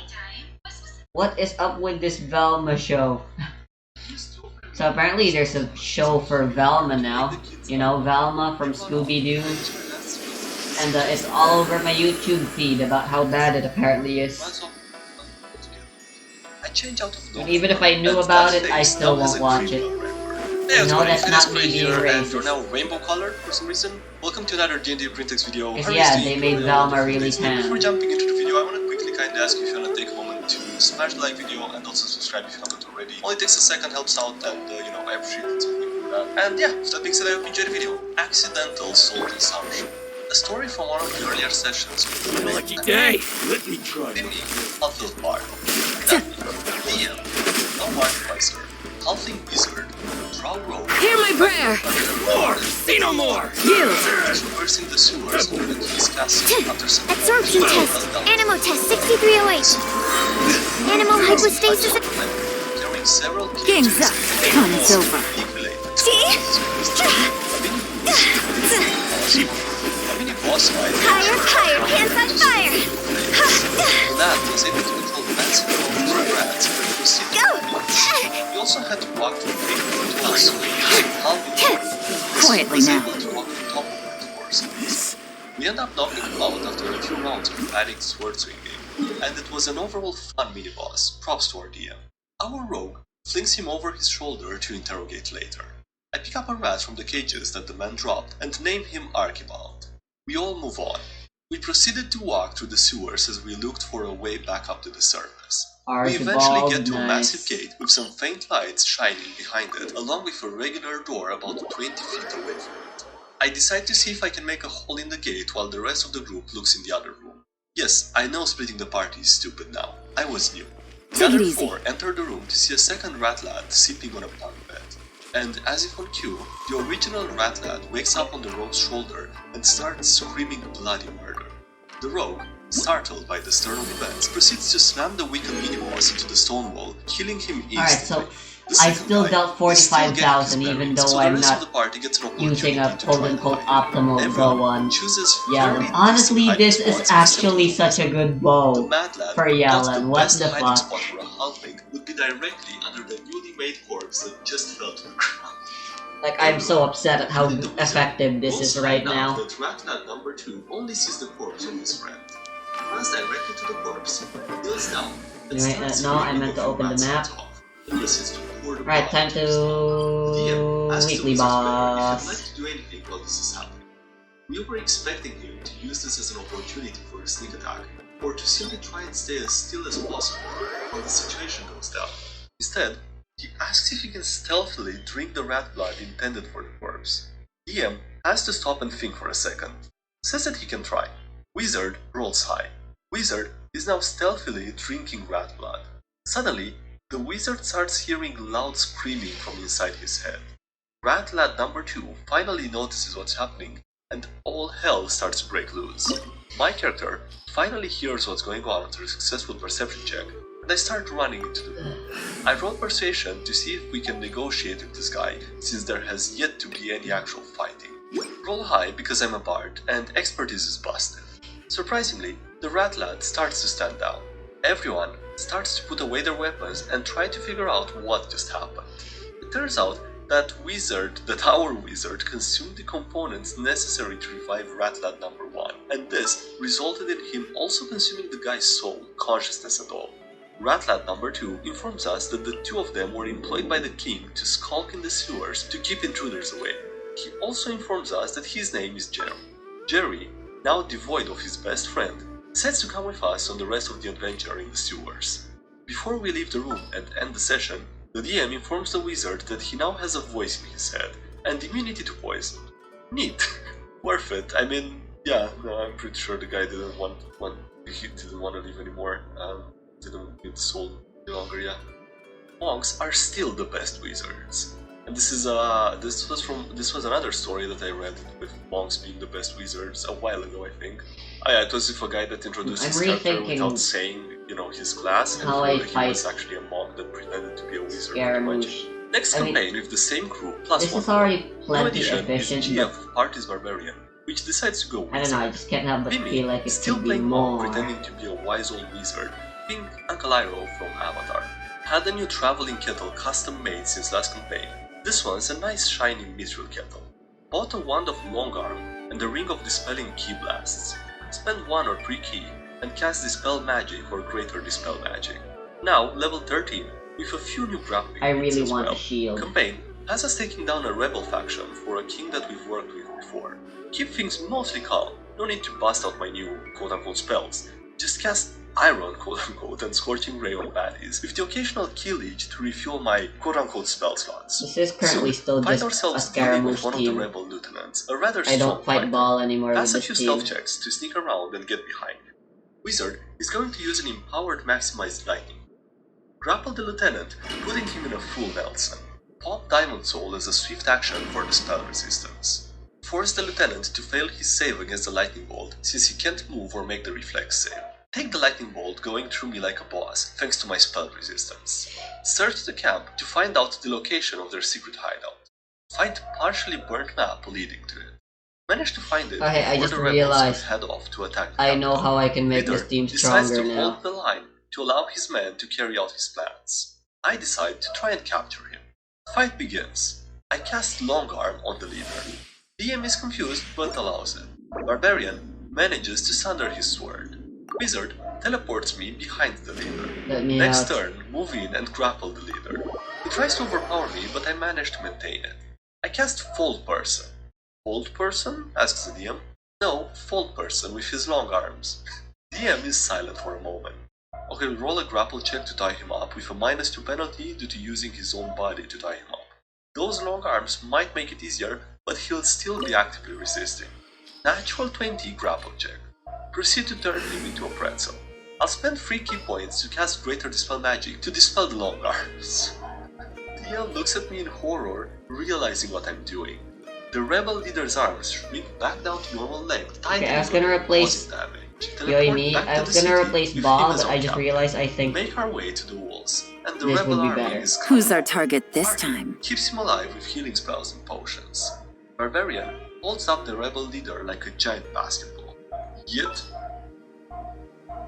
what is up with this Velma show? So apparently there's a show for Velma now. You know, Velma from Scooby-Doo. And it's all over my YouTube feed about how bad it apparently is. And even if I knew about it, I still won't watch it. Hey, No, everybody, that's not me Spray being here, and you're racist. now rainbow colored for some reason. Welcome to another D&D Printex video. Cause yeah, they made Velma really Before tan. jumping into the video, I want to quickly kind of ask you if you want to take a moment to smash the like video and also subscribe if you haven't already. Only takes a second, helps out, and you know, I appreciate it. So thank you for that. And yeah, with that being said, I hope you enjoyed the video. Accidental Soul Consumption. A story from one of the earlier sessions. Lucky day. Let me try. Mimi, Halfling Bard. DM, no Artificer, Halfling Wizard, Drow Rogue. Hear my prayer! More. See no more. You! Traversing the sewers of the King's Castle after some Absorption test. Animo test 6308. Animal hypostasis. carrying several Gang's up. Con's over. A mini boss fight. Higher, hands on fire. That was able to control massive numbers of rats and proceed. Go. We also had to walk through paper tunnels. Quietly was now. able to walk on top of it for some reason. We end up knocking him out after a few rounds of padding sword swinging, and it was an overall fun mini-boss, props to our DM. Our rogue flings him over his shoulder to interrogate later. I pick up a rat from the cages that the man dropped and name him Archibald. We all move on. We proceeded to walk through the sewers as we looked for a way back up to the surface. We eventually get to a massive gate with some faint lights shining behind it, along with a regular door about 20 feet away from it. I decide to see if I can make a hole in the gate while the rest of the group looks in the other room. Yes, I know splitting the party is stupid now. I was new. The other four enter the room to see a second rat lad sleeping on a bunk bed. And as if on cue, the original rat lad wakes up on the rogue's shoulder and starts screaming bloody murder. The rogue, startled by the stern of events, proceeds to slam the weakened mini-boss into the stone wall, killing him instantly. Alright, so I still dealt 45,000 even though I'm not using a quote-unquote optimal bow one. Yellen. Honestly, this is actually such a good bow for Yellen. What the fuck? Would be directly under the newly made corpse that just fell to the ground. Like, I'm so upset at how effective this is right now. That Ratnat number 2 only sees the corpse of his friend. Runs directly to the corpse, kneels down, and Anyway, no, I meant to open the map. Right, time to weekly boss. If you'd like to do anything while this is happening. We were expecting him to use this as an opportunity for a sneak attack, or to simply try and stay as still as possible while the situation goes down. Instead, he asks if he can stealthily drink the rat blood intended for the corpse. DM has to stop and think for a second. Says that he can try. Wizard rolls high. Wizard is now stealthily drinking rat blood. Suddenly, the wizard starts hearing loud screaming from inside his head. Rat lad number 2 finally notices what's happening, and all hell starts to break loose. My character finally hears what's going on after a successful perception check, and I start running into the room. I roll persuasion to see if we can negotiate with this guy, since there has yet to be any actual fighting. Roll high because I'm a bard, and expertise is busted. Surprisingly, the rat lad starts to stand down. Everyone starts to put away their weapons and try to figure out what just happened. It turns out that our wizard consumed the components necessary to revive Ratlad number 1, and this resulted in him also consuming the guy's soul, consciousness and all. Ratlad number 2 informs us that the two of them were employed by the king to skulk in the sewers to keep intruders away. He also informs us that his name is Jerry. Jerry, now devoid of his best friend, says to come with us on the rest of the adventure in the sewers. Before we leave the room and end the session, the DM informs the wizard that he now has a voice in his head, and immunity to poison. Neat. Worth it. I mean, yeah, no, I'm pretty sure the guy didn't want to live anymore. Didn't need the soul any longer, yeah. Monks are still the best wizards. And this was another story that I read with monks being the best wizards a while ago, I think. Oh yeah, it was with a guy that introduced his character without saying, his class, and he was actually a monk that pretended to be a wizard pretty much. Next campaign with the same crew, plus this one is already more. plenty New addition efficient, is GF, Party's Barbarian, which decides to go wizard. I don't know, I just can't help but Mimi, feel like it still could be playing more. monk, pretending to be a wise old wizard, being Uncle Iroh from Avatar. Had a new traveling kettle custom made since last campaign. This one's a nice shiny mithril kettle. Bought a wand of long arm and a ring of dispelling ki blasts. Spend 1 or 3 ki and cast dispel magic or greater dispel magic. Now level 13 with a few new grappling. I really as want well. a shield. Campaign has us taking down a rebel faction for a king that we've worked with before. Keep things mostly calm. No need to bust out my new quote-unquote spells. Just cast Iron quote-unquote and Scorching Ray on baddies, with the occasional ki leech to refuel my quote-unquote spell slots. This is currently Soon, still find just a ourselves dealing with Scaramouche one of the team. rebel lieutenants, a rather I strong don't fight fighter. ball anymore Pass a with few this team. stealth checks to sneak around and get behind him. Wizard is going to use an empowered maximized lightning. Grapple the lieutenant, putting him in a full Nelson. Pop Diamond Soul as a swift action for the spell resistance. Force the lieutenant to fail his save against the lightning bolt, since he can't move or make the reflex save. Take the lightning bolt going through me like a boss, thanks to my spell resistance. Search the camp to find out the location of their secret hideout. Find partially burnt map leading to it. Manage to find it Okay, I before just the rebels realized head off to attack the I know capital. how I can make Leader this team decides stronger to now. hold the line to allow his men to carry out his plans. I decide to try and capture him. Fight begins. I cast Long Arm on the leader. DM is confused but allows it. Barbarian manages to sunder his sword. Wizard teleports me behind the leader. Let me Next out. turn, move in and grapple the leader. He tries to overpower me, but I manage to maintain it. I cast Fold Person. Fold Person? Asks the DM. No, Fold Person with his long arms. DM is silent for a moment. Okay, roll a grapple check to tie him up with a -2 penalty due to using his own body to tie him up. Those long arms might make it easier, but he'll still be actively resisting. Natural 20 grapple check. Proceed to turn him into a pretzel. I'll spend 3 ki points to cast Greater Dispel Magic to dispel the long arms. DM looks at me in horror, realizing what I'm doing. The rebel leader's arms shrink back down to normal length, tied Okay, I was into gonna replace causing damage. Yo, Teleport me, back I to was the gonna city replace with Bob, him as but our I just captain. realized I think Make our way to the walls, and the this rebel would be army better. is coming. Who's our target this Party time? keeps him alive with healing spells and potions. Barbarian holds up the rebel leader like a giant basketball. Yet,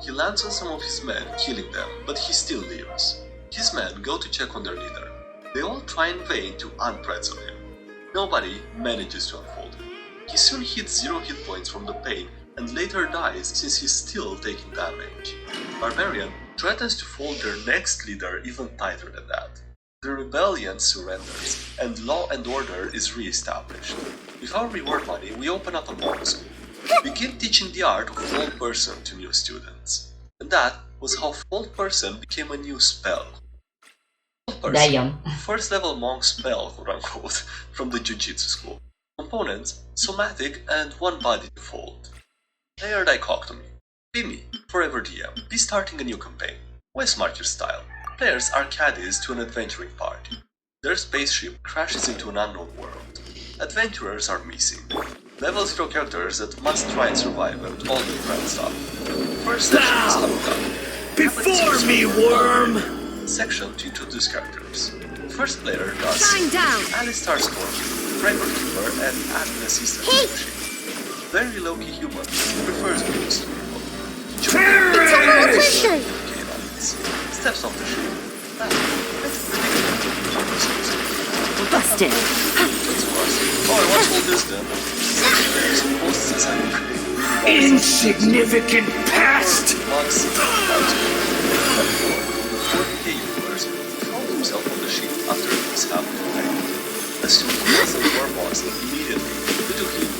he lands on some of his men, killing them, but he still lives. His men go to check on their leader. They all try in vain to unpretzel him. Nobody manages to unfold him. He soon hits 0 hit points from the pain and later dies since he's still taking damage. Barbarian threatens to fold their next leader even tighter than that. The rebellion surrenders, and law and order is re-established. With our reward money, we open up a monk school. Begin teaching the art of Fold Person to new students. And that was how Fold Person became a new spell. Fold Person, Damn. first level monk spell, quote unquote, from the Jiu-Jitsu school. Components, somatic and one body to fold. Player dichotomy. Be me, forever DM. Be starting a new campaign. Why smart your style? Players are caddies to an adventuring party. Their spaceship crashes into an unknown world. Adventurers are missing. Level 0 characters that must try and survive and all the grand stuff. First section is coming up. Before me, worm! Section to introduce characters. First player does Shine down! Alistar Storm, Record Keeper, and admin assistant. Hey! Very low-key human, prefers games to people. Perish! Steps off the ship. Busted! Oh, I watched all this then. Posts as I Insignificant past! Bugs, universe found himself on the ship after a mishap with the tank. Assumed he was a war boss immediately due to him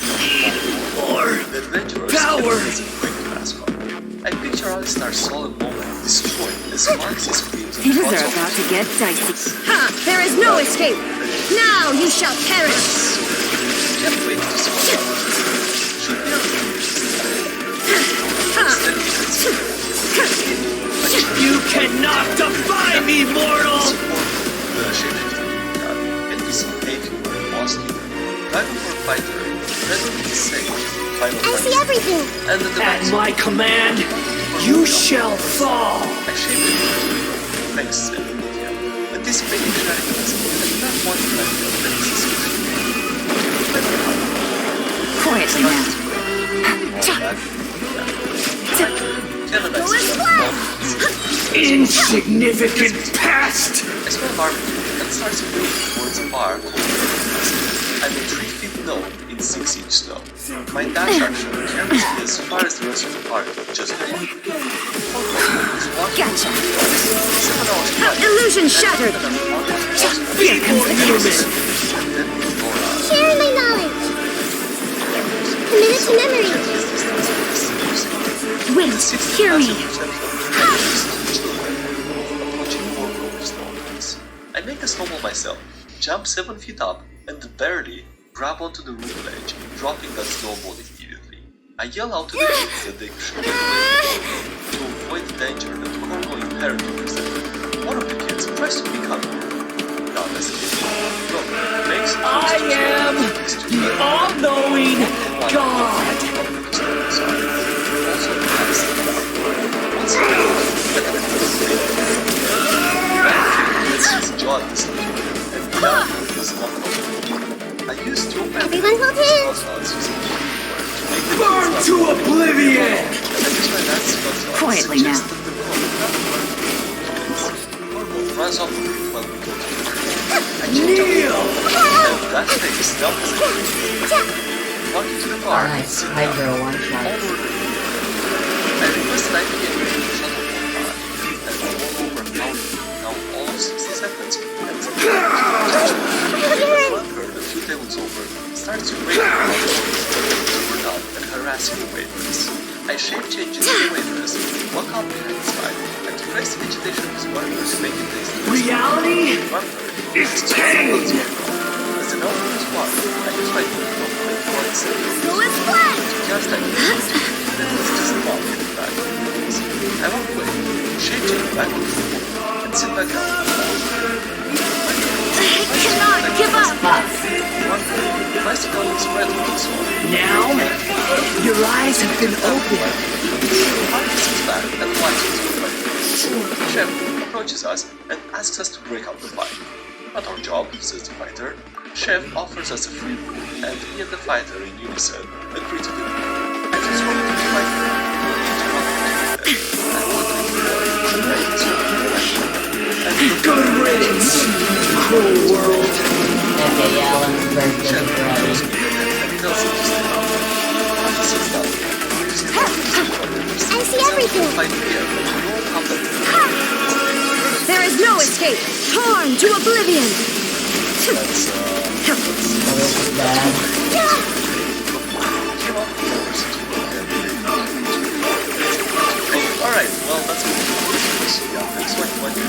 the adventurers Power! as a quick mascot. I picture Alistar's solemn moment destroyed as Marx's screams and Things trots are off about to get dicey. Ha! There is no escape! Now you shall perish! Can't wait to see what happens. Should be able You cannot defy me, mortal! the shapeshifting and we see President is safe. Final I see Fantasy. everything. And the At demands my command, you shall fall. I shaped it. Thanks, Sim. Anticipating shenanigans, I did not want to let them succeed. Quietly now. Insignificant pest! I smell barbecue and starts moving towards a bar called I'm a 3 feet low in 6-inch snow. My dash action carries me as far as the rest of the party, just one. Gotcha. 7 hours flight. Illusion shattered. Inconvenient! Sharing my knowledge. Commit it to memory. Wait, hear me. I make a snowball myself, jump 7 feet up, and barely grab onto the roof ledge, dropping that snowball immediately. I yell out to the kids that they should get away to avoid the danger that Corvo inherently presented. One of the kids tries to pick up not as a kid. Look, makes I am the all-knowing God! Also, once his jaw and down his I used to open Everyone hold hands. Burn to oblivion! Quietly now. Runs off while we go to Kneel! that face down the walk into the car. Nice. Hydro one shot. I requested I get ready to shut off the car and roll over now all of 60 seconds and a few tables over starts to break super down and harassing the waitress. I shape changes the waitress, walk out behind the side, and to press the vegetation is one of the making things. Reality is pain! As an open squad, I use my foot and forward set. Go as planned. Just like this, then let's just walk in the back. I walk away, shape change back on the floor, and sit back down. I cannot give up. Now, your eyes have been opened. Chef approaches us and asks us to break up the fight. Not our job, says the fighter. Chef offers us a free room, and he and the fighter in unison agree to do it. I just wanted to fight. Good riddance, cruel world. Okay, Alan's birthday is ready. I see everything. There is no escape. Torn to oblivion. So this is bad. Alright, well that's it. Yeah, thanks for watching.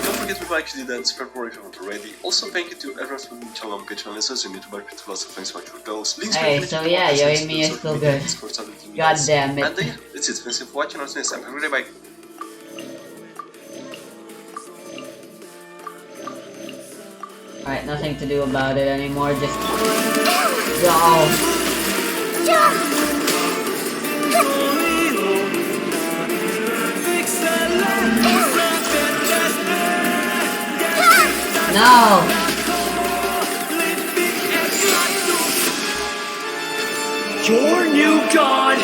Don't forget to actually dance preparation already. Also thank you to everyone from the channel on Patreon listeners and YouTube articles, so thanks so much for those. Links Hey, so yeah, Yoimi is still good. God damn it. And yeah, that's it. Thanks for watching. I'll see you next time. Have a great day. Bye. Alright, nothing to do about it anymore, just go. No! Your new god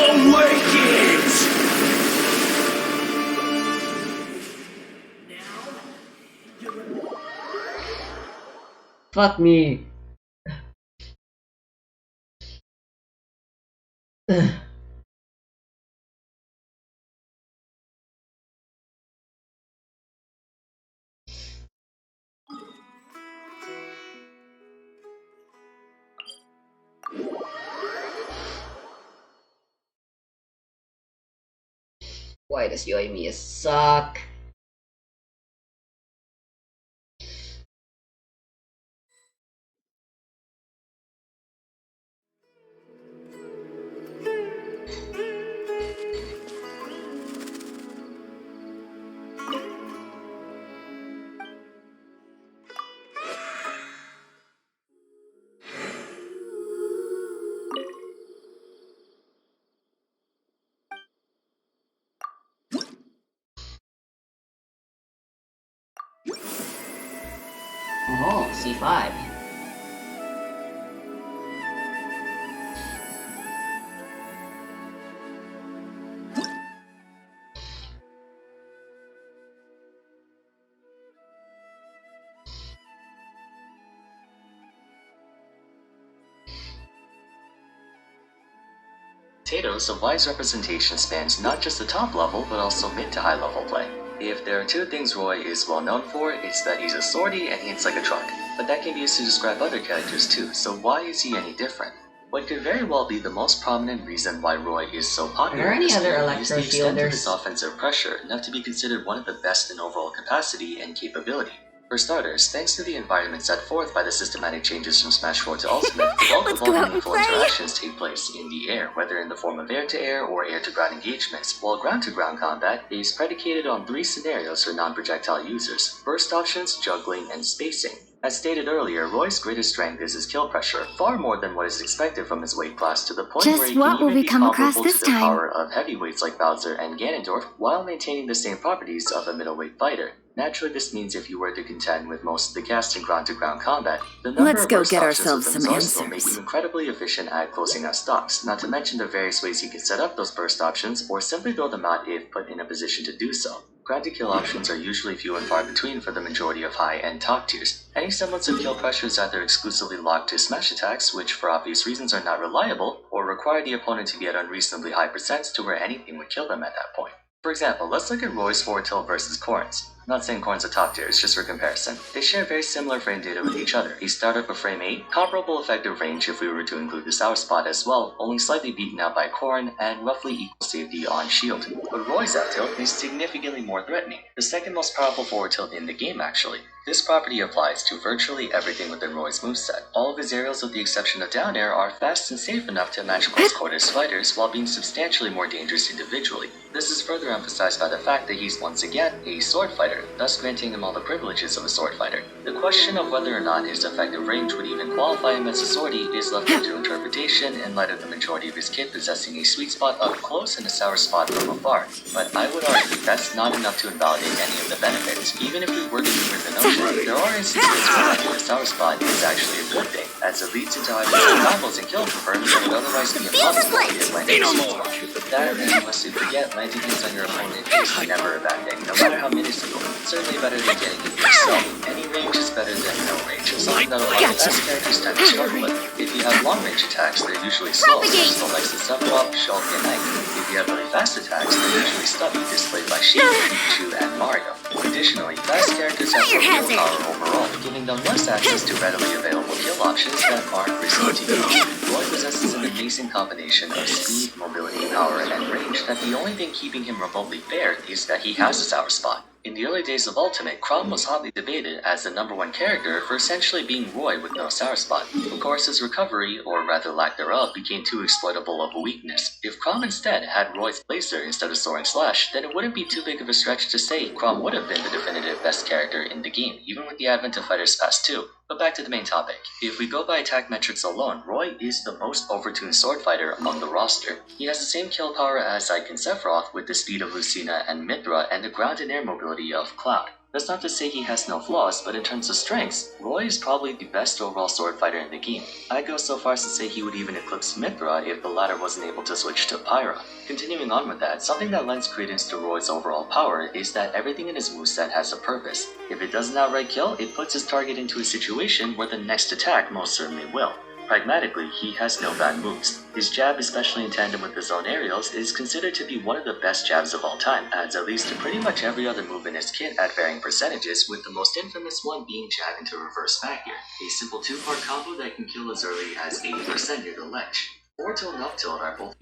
awakens! Fuck me. Why does Yoimi suck? C5. Potatoes, a wise representation spans not just the top level, but also mid to high level play. If there are two things Roy is well known for, it's that he's a swordy and he hits like a truck. But that can be used to describe other characters too, so why is he any different? What could very well be the most prominent reason why Roy is so popular Are there any in this other game is the extent of electro-shielders? his offensive pressure, enough to be considered one of the best in overall capacity and capability. For starters, thanks to the environment set forth by the systematic changes from Smash 4 to Ultimate, the bulk Let's of go all out and meaningful play. interactions take place in the air, whether in the form of air-to-air or air-to-ground engagements, while ground-to-ground combat is predicated on 3 scenarios for non-projectile users: burst options, juggling, and spacing. As stated earlier, Roy's greatest strength is his kill pressure, far more than what is expected from his weight class, to the point Just where he what can will even we be come across comparable this to the time? power of heavyweights like Bowser and Ganondorf, while maintaining the same properties of a middleweight fighter. Naturally, this means if you were to contend with most of the cast in ground-to-ground combat, the number Let's of go burst get options ourselves within some his arsenal make answers. you incredibly efficient at closing out stocks, not to mention the various ways you can set up those burst options, or simply throw them out if put in a position to do so. Ground-to-kill options are usually few and far between for the majority of high and top tiers. Any semblance of kill pressure is either exclusively locked to smash attacks, which for obvious reasons are not reliable, or require the opponent to be at unreasonably high percents to where anything would kill them at that point. For example, let's look at Roy's forward tilt versus Corn's. I'm not saying Corn's a top tier, it's just for comparison. They share very similar frame data with each other. A startup of frame 8, comparable effective range if we were to include the sour spot as well, only slightly beaten out by Corn, and roughly equal safety on shield. But Roy's out tilt is significantly more threatening, the second most powerful forward tilt in the game actually. This property applies to virtually everything within Roy's moveset. All of his aerials with the exception of down air are fast and safe enough to match close quarters fighters while being substantially more dangerous individually. This is further emphasized by the fact that he's once again a sword fighter, thus granting him all the privileges of a sword fighter. The question of whether or not his effective range would even qualify him as a swordie is left up to interpretation in light of the majority of his kit possessing a sweet spot up close and a sour spot from afar. But I would argue that's not enough to invalidate any of the benefits. Even if we were to humor the notion, there are instances where having a sour spot is actually a good thing, as it leads into either combos and kill confirms that would otherwise be impossible if landing a sweet spot. That, and unless you forget, landing hits on your opponent is never a bad thing, no matter how minuscule. Certainly better than getting hit yourself. Any range is better than no range, something that a lot of fast characters tend to struggle with. If you have long range attacks, they're usually slow, such as the likes of Sephiroth, Shulk, and Knight. If you have really fast attacks, they're usually stubby, displayed by Sheik, Pikachu, and Mario. Additionally, fast characters have more kill power overall, giving them less access to readily available kill options that aren't risky to use. Roy possesses an amazing combination of speed, mobility, power, and range that the only thing keeping him remotely fair is that he has a sour spot. In the early days of Ultimate, Chrom was hotly debated as the #1 character for essentially being Roy with no sour spot. Of course, his recovery, or rather lack thereof, became too exploitable of a weakness. If Chrom instead had Roy's Blazer instead of Soaring Slash, then it wouldn't be too big of a stretch to say Chrom would have been the definitive best character in the game, even with the advent of Fighters Pass 2. But back to the main topic. If we go by attack metrics alone, Roy is the most overtuned sword fighter among the roster. He has the same kill power as Ike and Sephiroth with the speed of Lucina and Mithra and the ground and air mobility of Cloud. That's not to say he has no flaws, but in terms of strengths, Roy is probably the best overall sword fighter in the game. I'd go so far as to say he would even eclipse Mithra if the latter wasn't able to switch to Pyra. Continuing on with that, something that lends credence to Roy's overall power is that everything in his moveset has a purpose. If it doesn't outright kill, it puts his target into a situation where the next attack most certainly will. Pragmatically, he has no bad moves. His jab, especially in tandem with his own aerials, is considered to be one of the best jabs of all time, adds at least to pretty much every other move in his kit at varying percentages, with the most infamous one being jab into reverse back air, a simple two-part combo that can kill as early as 80% near the ledge. Forward tilt and up tilt are both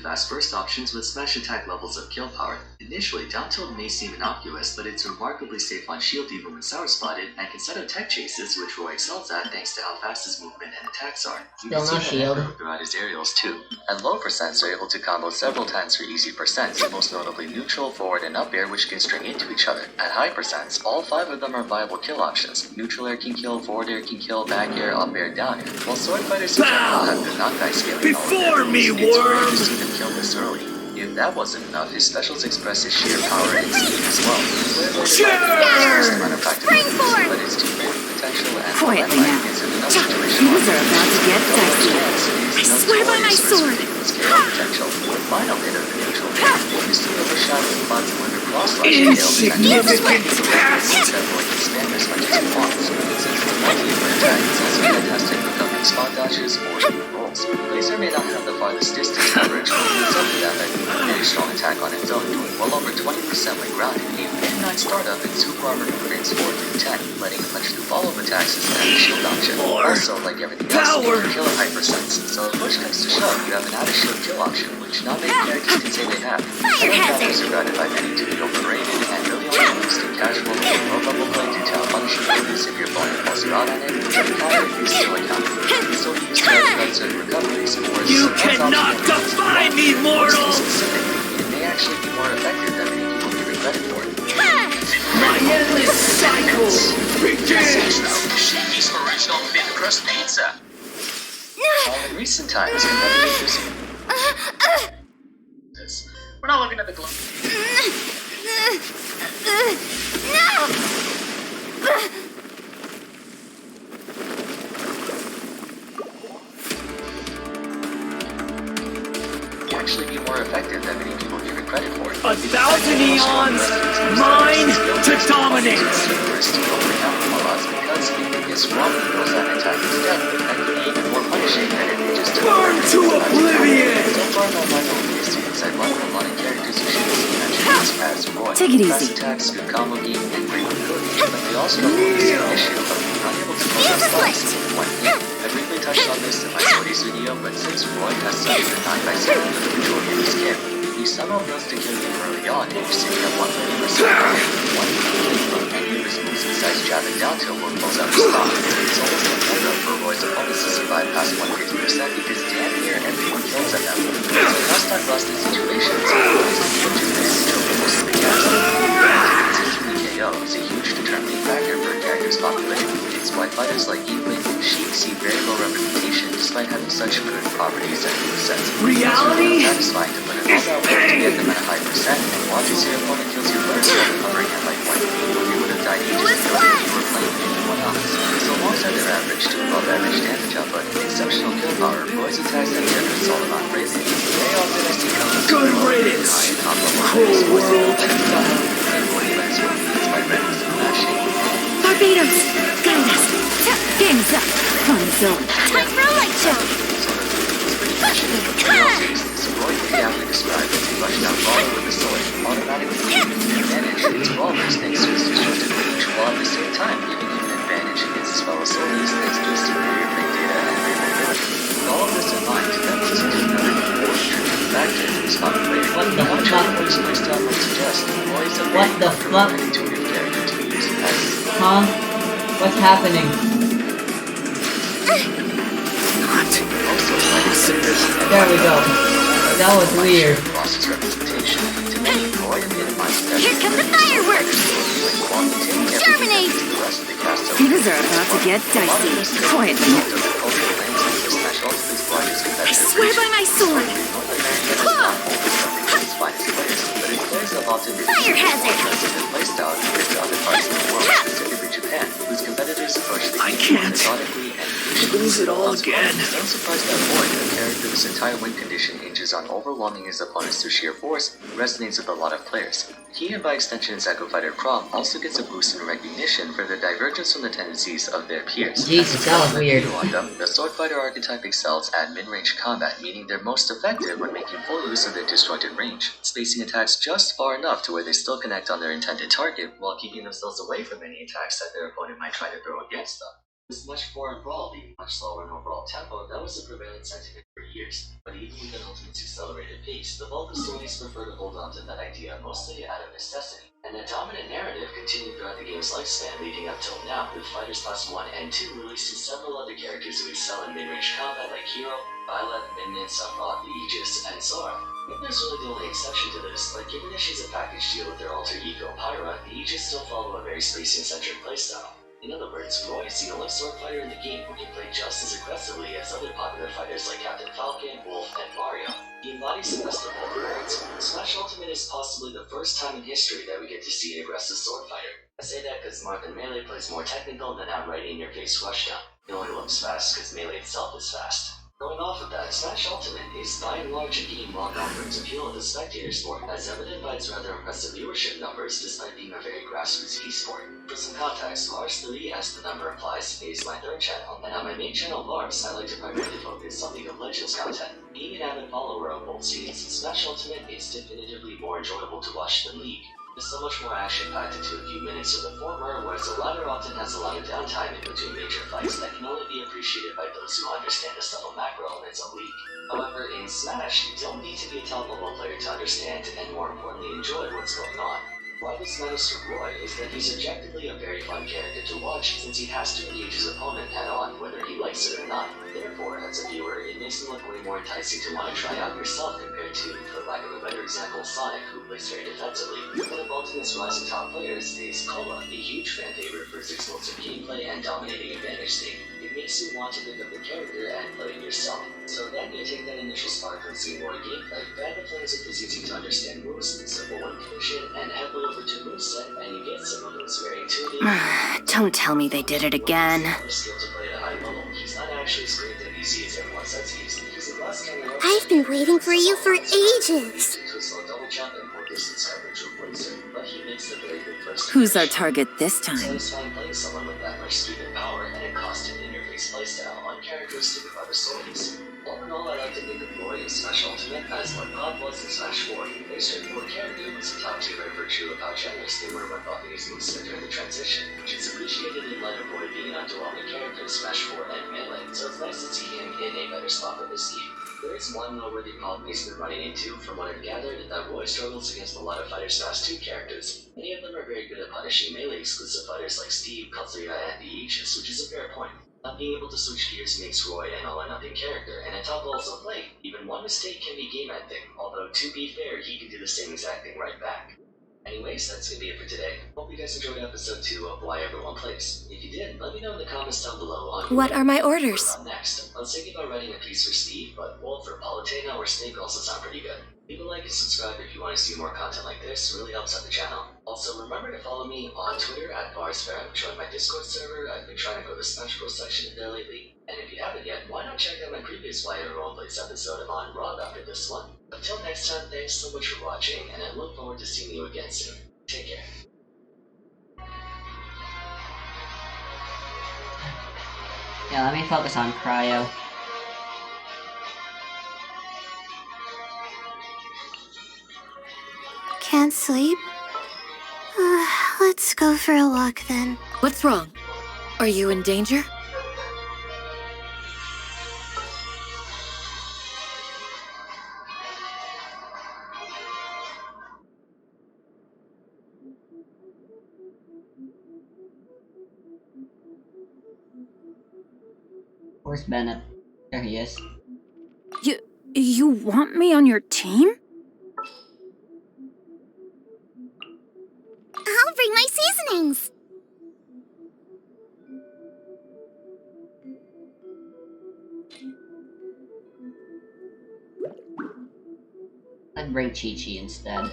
fast burst options with smash attack levels of kill power. Initially, down tilt may seem innocuous, but it's remarkably safe on shield even when sour spotted, and can set up tech chases, which Roy excels at thanks to how fast his movement and attacks are. You can Still no see shield. that throughout his aerials too. At low percents, are able to combo several times for easy percents, most notably neutral, forward, and up air, which can string into each other. At high percents, all 5 of them are viable kill options. Neutral air can kill, forward air can kill, back air, up air, down air. While sword fighters in general have good knockback scaling, Before me, it's rare to worm! see them kill this early. If that wasn't enough, his specials express his sheer power and speed as well. Spring forth! But it's too great potential and Quietly now. is in enough situation. Things are about to get dicey. I swear by my sword! Potential. With final hit of the neutral hit, you see overshadowing buttons with a cross-slash Insignificant past! Avoid the spam as much as you want. Since the multi-player attack is also fantastic for covering spot dodges or new rolls. Laser may not have the farthest distance coverage, but it's up to that a very strong attack on its own, doing well over 20% when grounded. A midnight startup and super armor upgrades 4 through 10, letting a punch through follow-up attacks is an added shield option. Also, like everything else, you can kill a hypersense. So if push comes to shove, you have an added shield kill option, which not many characters can say they have. Fire hazard! Is regarded by many to be overrated and really only used in casual or low-level play to tell punishing moves if your opponent pulls you out on it, but the counter is still a counter. You still use charge and recoveries, or You cannot defy me, mortal! Specifically, it may actually be more effective than many people give it credit for. My endless cycle begins! Shaky's original thin crust pizza. In recent times, competitors this. We're not looking at the glow. Actually be more effective than many people give it credit for. 1,000 eons, mine to dominate! Because it gets wrong equals that attack instead, that could be even more punishing than if it just Burn to oblivion! So far, my level is to inside one of a lot of characters who should see attributes as Roy. Take it Fast easy. attacks, good combo game, and great mobility, but they also have the issue of being unable to pull Use their a spikes in one hit. I briefly touched on this in my stories video, but since Roy has such a 9x7 for the majority of his kit, he somehow fails to kill you early on if you're sitting at 130%. One from any of his moves besides jabbing down tilt or pulls out his spot. It's almost unheard of for Roy's opponents to survive past 150% because damn near everyone kills at that point. So cross-time busted situations, Roy's advantage is most of the cast. KO is a huge determining factor for a character's popularity. It's why fighters like Yingling and Sheik see very low representation despite having such good properties and movesets. Reality It's satisfying to put in all that work to get them at a high percent, and watches your opponent kills you first while recovering at like 1 feet where you would have died ages ago if you were playing anyone else. So alongside their average to above average damage output and exceptional kill power, Roy's attacks and difference all around crazy. Very often I see combos Good riddance! high top level Cruel world! Barbados! Guide us! Game's up! Fun zone! Time for a light show! Roy can be aptly described as a rushed out baller with a sword, automatically giving him an advantage in his brawlers thanks to his disruptive range, while at the same time giving him an advantage against his fellow soldiers thanks to his superior play data and great mobility. With all of this in mind, that leads into another important contributing factor to his popularity. What the One fuck? Roy's playstyle might suggest, Roy is a What very the comfortable fuck? and intuitive character to use as Huh? What's happening? There we go. That was weird. Ross's representation. To many, Roy epitomizes that. Here come the fireworks! Germinate! Things are about to get dicey. Quietly. I swear by my sword! Fire hazard! I can't lose it all again. Don't surprise that Roy, a character whose entire win condition hinges on overwhelming his opponents through sheer force, resonates with a lot of players. He, and by extension Echo Fighter Prom, also gets a boost in recognition for their divergence from the tendencies of their peers. Jesus, that was weird. On them, the Sword Fighter archetype excels at mid-range combat, meaning they're most effective when making full use of their disjointed range, spacing attacks just far enough to where they still connect on their intended target, while keeping themselves away from any attacks that their opponent might try to throw against them. This much more Brawl being much slower in overall tempo, that was the prevailing sentiment for years. But even with an Ultimate's accelerated pace, the bulk of stories prefer to hold on to that idea mostly out of necessity. And that dominant narrative continued throughout the game's lifespan leading up till now, with Fighters Class 1 and 2 releasing several other characters who excel in mid-range combat like Hero, Violet, Midnight, Sephiroth, the Aegis, and Sora. Midnight's really the only exception to this, but given that she's a package deal with their alter ego, Pyra, the Aegis still follow a very spacing-centric playstyle. In other words, Roy is the only sword fighter in the game who can play just as aggressively as other popular fighters like Captain Falcon, Wolf, and Mario. He embodies the best of both worlds. Smash Ultimate is possibly the first time in history that we get to see an aggressive sword fighter. I say that because Martha Melee plays more technical than outright in-your-face rushdown. It only looks fast because Melee itself is fast. Going off of that, Smash Ultimate is by and large a game well known for its appeal to the spectator sport, as evident by its rather impressive viewership numbers despite being a very grassroots esport. For some context, Lars 3, as the number implies, is my third channel, and on my main channel Lars, I like to primarily focus on League of Legends content. Being an avid follower of both scenes, Smash Ultimate is definitively more enjoyable to watch than League. It's so much more action-packed into a few minutes of the former, whereas the latter often has a lot of downtime in between major fights that can only be appreciated by those who understand the subtle macro elements of League. However, in Smash, you don't need to be a top-level player to understand and, more importantly, enjoy what's going on. Why this matters for Roy is that he's objectively a very fun character to watch since he has to engage his opponent head-on whether he likes it or not. Therefore, as a viewer, it makes him look way more enticing to want to try out yourself compared to, for lack of a better example, Sonic, who plays very defensively. One of Ultimate's rising top players is Kola, a huge fan favorite for his explosive gameplay and dominating advantage state. It makes you want to pick up the character and play it yourself. So then you take that initial spark from seeing Roy gameplay, fan the plays it is easy to understand moves, simple one condition, and head over to moveset, and you get someone who's very intuitive. Don't tell me they did it again. Skill to play at a high level. He's not actually as great and easy as everyone says he is. He's a less kind of I've been waiting for you for ages. to a slow double jump and more distance coverage with Blazer, but he makes a very good first. Who's our target this time? Satisfying playing someone with that much speed and power and a constant in-your-face playstyle, uncharacteristic of other stories. All in all, I like to think of Roy in Smash Ultimate as what God was in Smash 4. Their straightforward character was a top tier by virtue of how generous they were when buffing his moveset during the transition, which is appreciated in light of Roy being an underwhelming character in Smash 4 and Melee, so it's nice to see him in a better spot for this game. There is one noteworthy problem he's been running into, from what I've gathered, that Roy struggles against a lot of Fighter Smash 2 characters. Many of them are very good at punishing melee exclusive fighters like Steve, Kazuya, and the Aegis, which is a fair point. Not being able to switch gears makes Roy an all-or-nothing character, and at top levels of play, even one mistake can be game-ending, although to be fair, he can do the same exact thing right back. Anyways, that's gonna be it for today. Hope you guys enjoyed episode 2 of Why Everyone Plays. If you did, let me know in the comments down below on What are my orders? next. I was thinking about writing a piece for Steve, but Wolf or Palutena or Snake also sound pretty good. Leave a like and subscribe if you want to see more content like this, it really helps out the channel. Also, remember to follow me on Twitter at @VarsFam, join my Discord server, I've been trying to go to the Smash Bros section in there lately, and if you haven't yet, why not check out my previous Why Everyone Plays episode I'm on Rob after this one. Until next time, thanks so much for watching, and I look forward to seeing you again soon. Take care. Yeah, let me focus on Cryo. Can't sleep? Let's go for a walk then. What's wrong? Are you in danger? Where's Bennett? There he is. You want me on your team? I'll bring my seasonings. I'd bring Chi-Chi instead.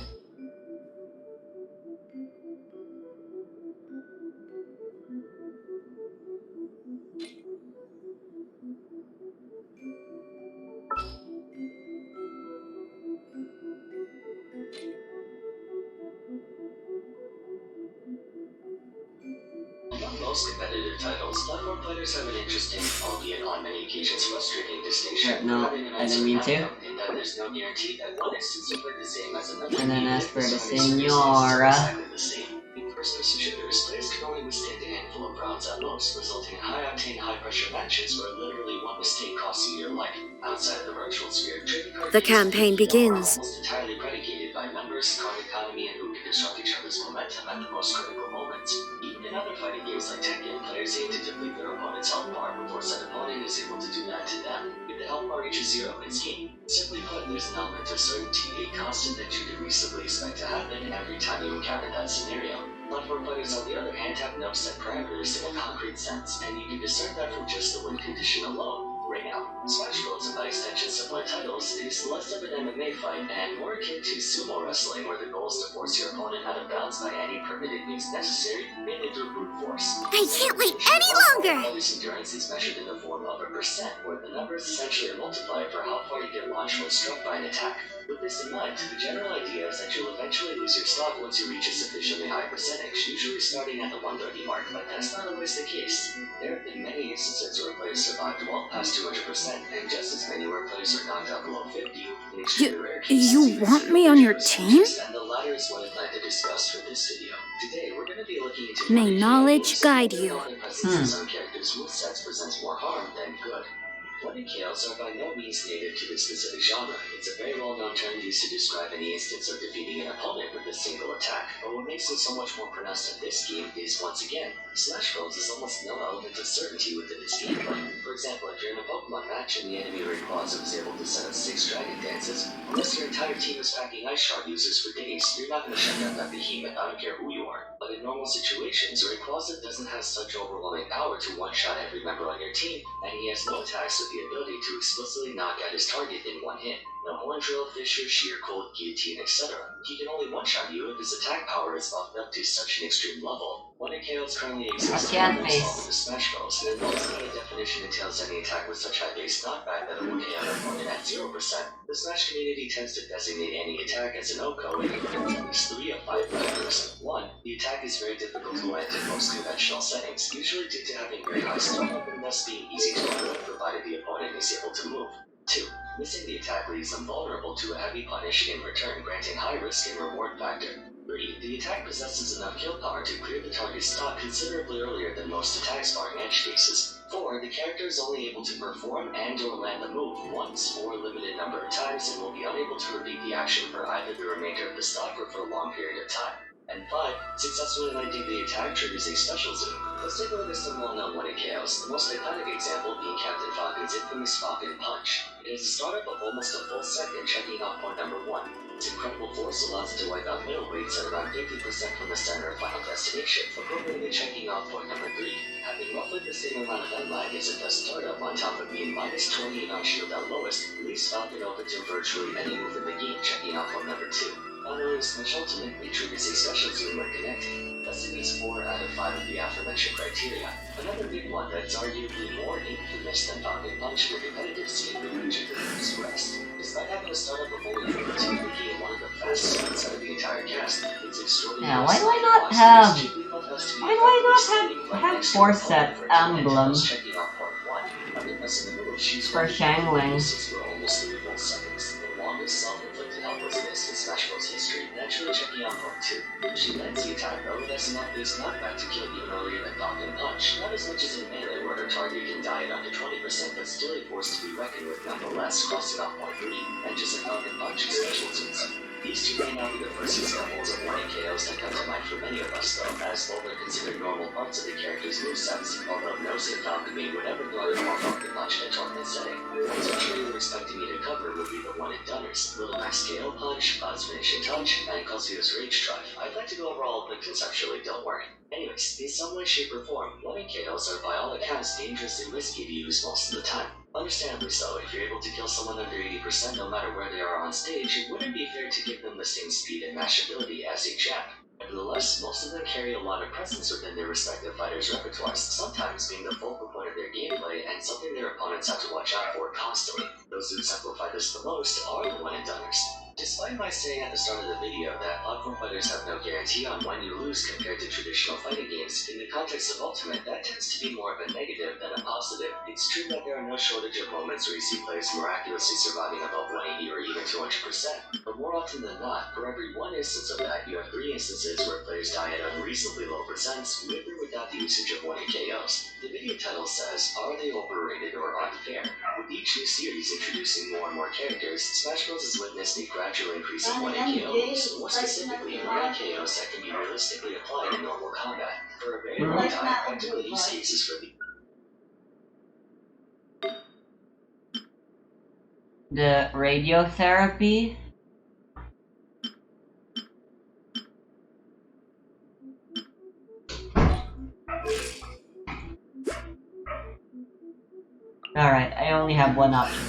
Among most competitive titles, platform fighters have an interesting, albeit on many occasions frustrating, distinction. No, Having an I didn't mean to. in that there's no guarantee that one instance will play the same as another. And then even as if for the some instances Senora. are exactly the same. In first-person shooters, players can only withstand a handful of rounds at most, resulting in high-octane, high-pressure matches where literally one mistake costs you your life. Outside the virtual sphere, trading card The games campaign are begins. almost entirely predicated by numbers, card economy, and who can disrupt each other's momentum at the most critical moments. Even in other fighting games like Tekken, players aim to deplete their opponent's health bar before said opponent is able to do that to them. If the health bar reaches 0, it's game. Simply put, there's an element of certainty, a constant that you can reasonably expect to happen every time you encounter that scenario. Platform fighters, on the other hand, have no set parameters in a concrete sense, and you can discern that from just the win condition alone. Ring out. Smash Bros, and by extension similar titles, is less of an MMA fight and more akin to sumo wrestling, where the goal is to force your opponent out of bounds by any permitted means necessary, mainly through brute force. I can't wait any longer! Fighters' endurance is measured in the form of a percent, where the number is essentially a multiplier for how far you can launch when struck by an attack. With this in mind, the general idea is that you'll eventually lose your stock once you reach a sufficiently high percentage, usually starting at the 130 mark, but that's not always the case. There have been many instances where players survived well past 200%, and just as many where players are knocked out below 50. In extremely rare cases, You want me on your team? and the latter is what I'd like to discuss for this video. Today, we're going to be looking into May knowledge guide you. Some characters' movesets presents more harm than good. Weapon chaos are by no means native to this specific genre. It's a very well-known term used to describe any instance of defeating an opponent with a single attack. But what makes it so much more pronounced in this game is, once again, Smash Bros is almost no element of certainty within its gameplay. For example, if you're in a Pokemon match and the enemy Rayquaza was able to set up 6 Dragon Dances, unless your entire team is packing Ice Shard users for days, you're not going to shut down that behemoth, I don't care who you are. But in normal situations, Rayquaza doesn't have such overwhelming power to one-shot every member on your team, and he has no attacks with the ability to explicitly knock out his target in one hit. No Horn Drill, Fissure, Sheer Cold, Guillotine, etc. He can only one-shot you if his attack power is buffed up to such an extreme level. One of KOs currently exists in the Smash Bros, and as the definition entails any attack with such high base knockback that it will KO an opponent at 0%, the Smash community tends to designate any attack as an OKO in at least 3 of 5 factors. 1. The attack is very difficult to land in most conventional settings, usually due to having very high stun and thus being easy to avoid provided the opponent is able to move. 2. Missing the attack leaves them vulnerable to a heavy punish in return, granting high risk and reward factor. 3. The attack possesses enough kill power to clear the target's stock considerably earlier than most attacks barring edge cases. 4. The character is only able to perform and or land the move once or a limited number of times and will be unable to repeat the action for either the remainder of the stock or for a long period of time. And 5. Successfully landing the attack triggers a special zoom. Let's take a look at some well-known one-hit KOs, the most iconic example being Captain Falcon's infamous Falcon Punch. It is a startup of almost a full second, checking off point number 1. Its incredible force allows it to wipe out middleweights at around 50% from the center of Final Destination, appropriately checking off point number 3. Having roughly the same amount of head lag as it does startup on top of being minus 28 on shield at lowest, leaves Falcon open to virtually any move in the game, checking off point number 2. Finally, Smash ultimately triggers a special zoom when connected. Thus it meets 4 out of 5 of the aforementioned criteria. Another big one that's arguably more infamous than Falcon Punch in the competitive scene would be Jupiter's Rest. Despite having a startup of only 42, making one of the fastest ones out of the entire cast, it's extraordinary. Yeah, why do I not have 4 set emblem for Shangling? The longest self-inflicted helplessness in Smash Bros. History, naturally checking out point 2. She lands the attack though, it has enough base knockback to kill even earlier than Falcon Punch, not as much as in Melee where her target can die at under 20%, but still a force to be reckoned with nonetheless, crossing off point 3, and just like Falcon Punch, special zones. These two may not be the first examples of one-hit KOs that come to mind for many of us though, as both are considered normal parts of the character's movesets, although no Saint Falcon would ever throw a more Falcon Punch in a tournament setting. What essentially we're expecting me to cover would be the one-hit donors, Little Max KO Punch, Cloud's Finishing Touch, and Kazuya's Rage Drive. I'd like to go over all of them conceptually, don't worry. Anyways, in some way, shape, or form, one-hit KOs are by all accounts dangerously risky to use most of the time. Understandably so, if you're able to kill someone under 80% no matter where they are on stage, it wouldn't be fair to give them the same speed and mashability as a champ. Nevertheless, most of them carry a lot of presence within their respective fighters' repertoires, sometimes being the focal point of their gameplay and something their opponents have to watch out for constantly. Those who exemplify this the most are the one-and-doners. Despite my saying at the start of the video that platform fighters have no guarantee on when you lose compared to traditional fighting games, in the context of Ultimate, that tends to be more of a negative than a positive. It's true that there are no shortage of moments where you see players miraculously surviving above 180 or even 200%, but more often than not, for every one instance of that, you have 3 instances where players die at unreasonably low percents, with or without the usage of one-hit KOs. The video title says, are they overrated or unfair? With each new series introducing more and more characters, Smash Bros. Has witnessed a gradual increase in one-hit KOs, more specifically one-hit KOs that can be realistically applied in normal combat. For a very long time, practical use cases for The radiotherapy? have one option.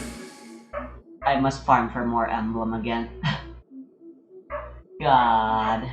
I must farm for more emblem again. God.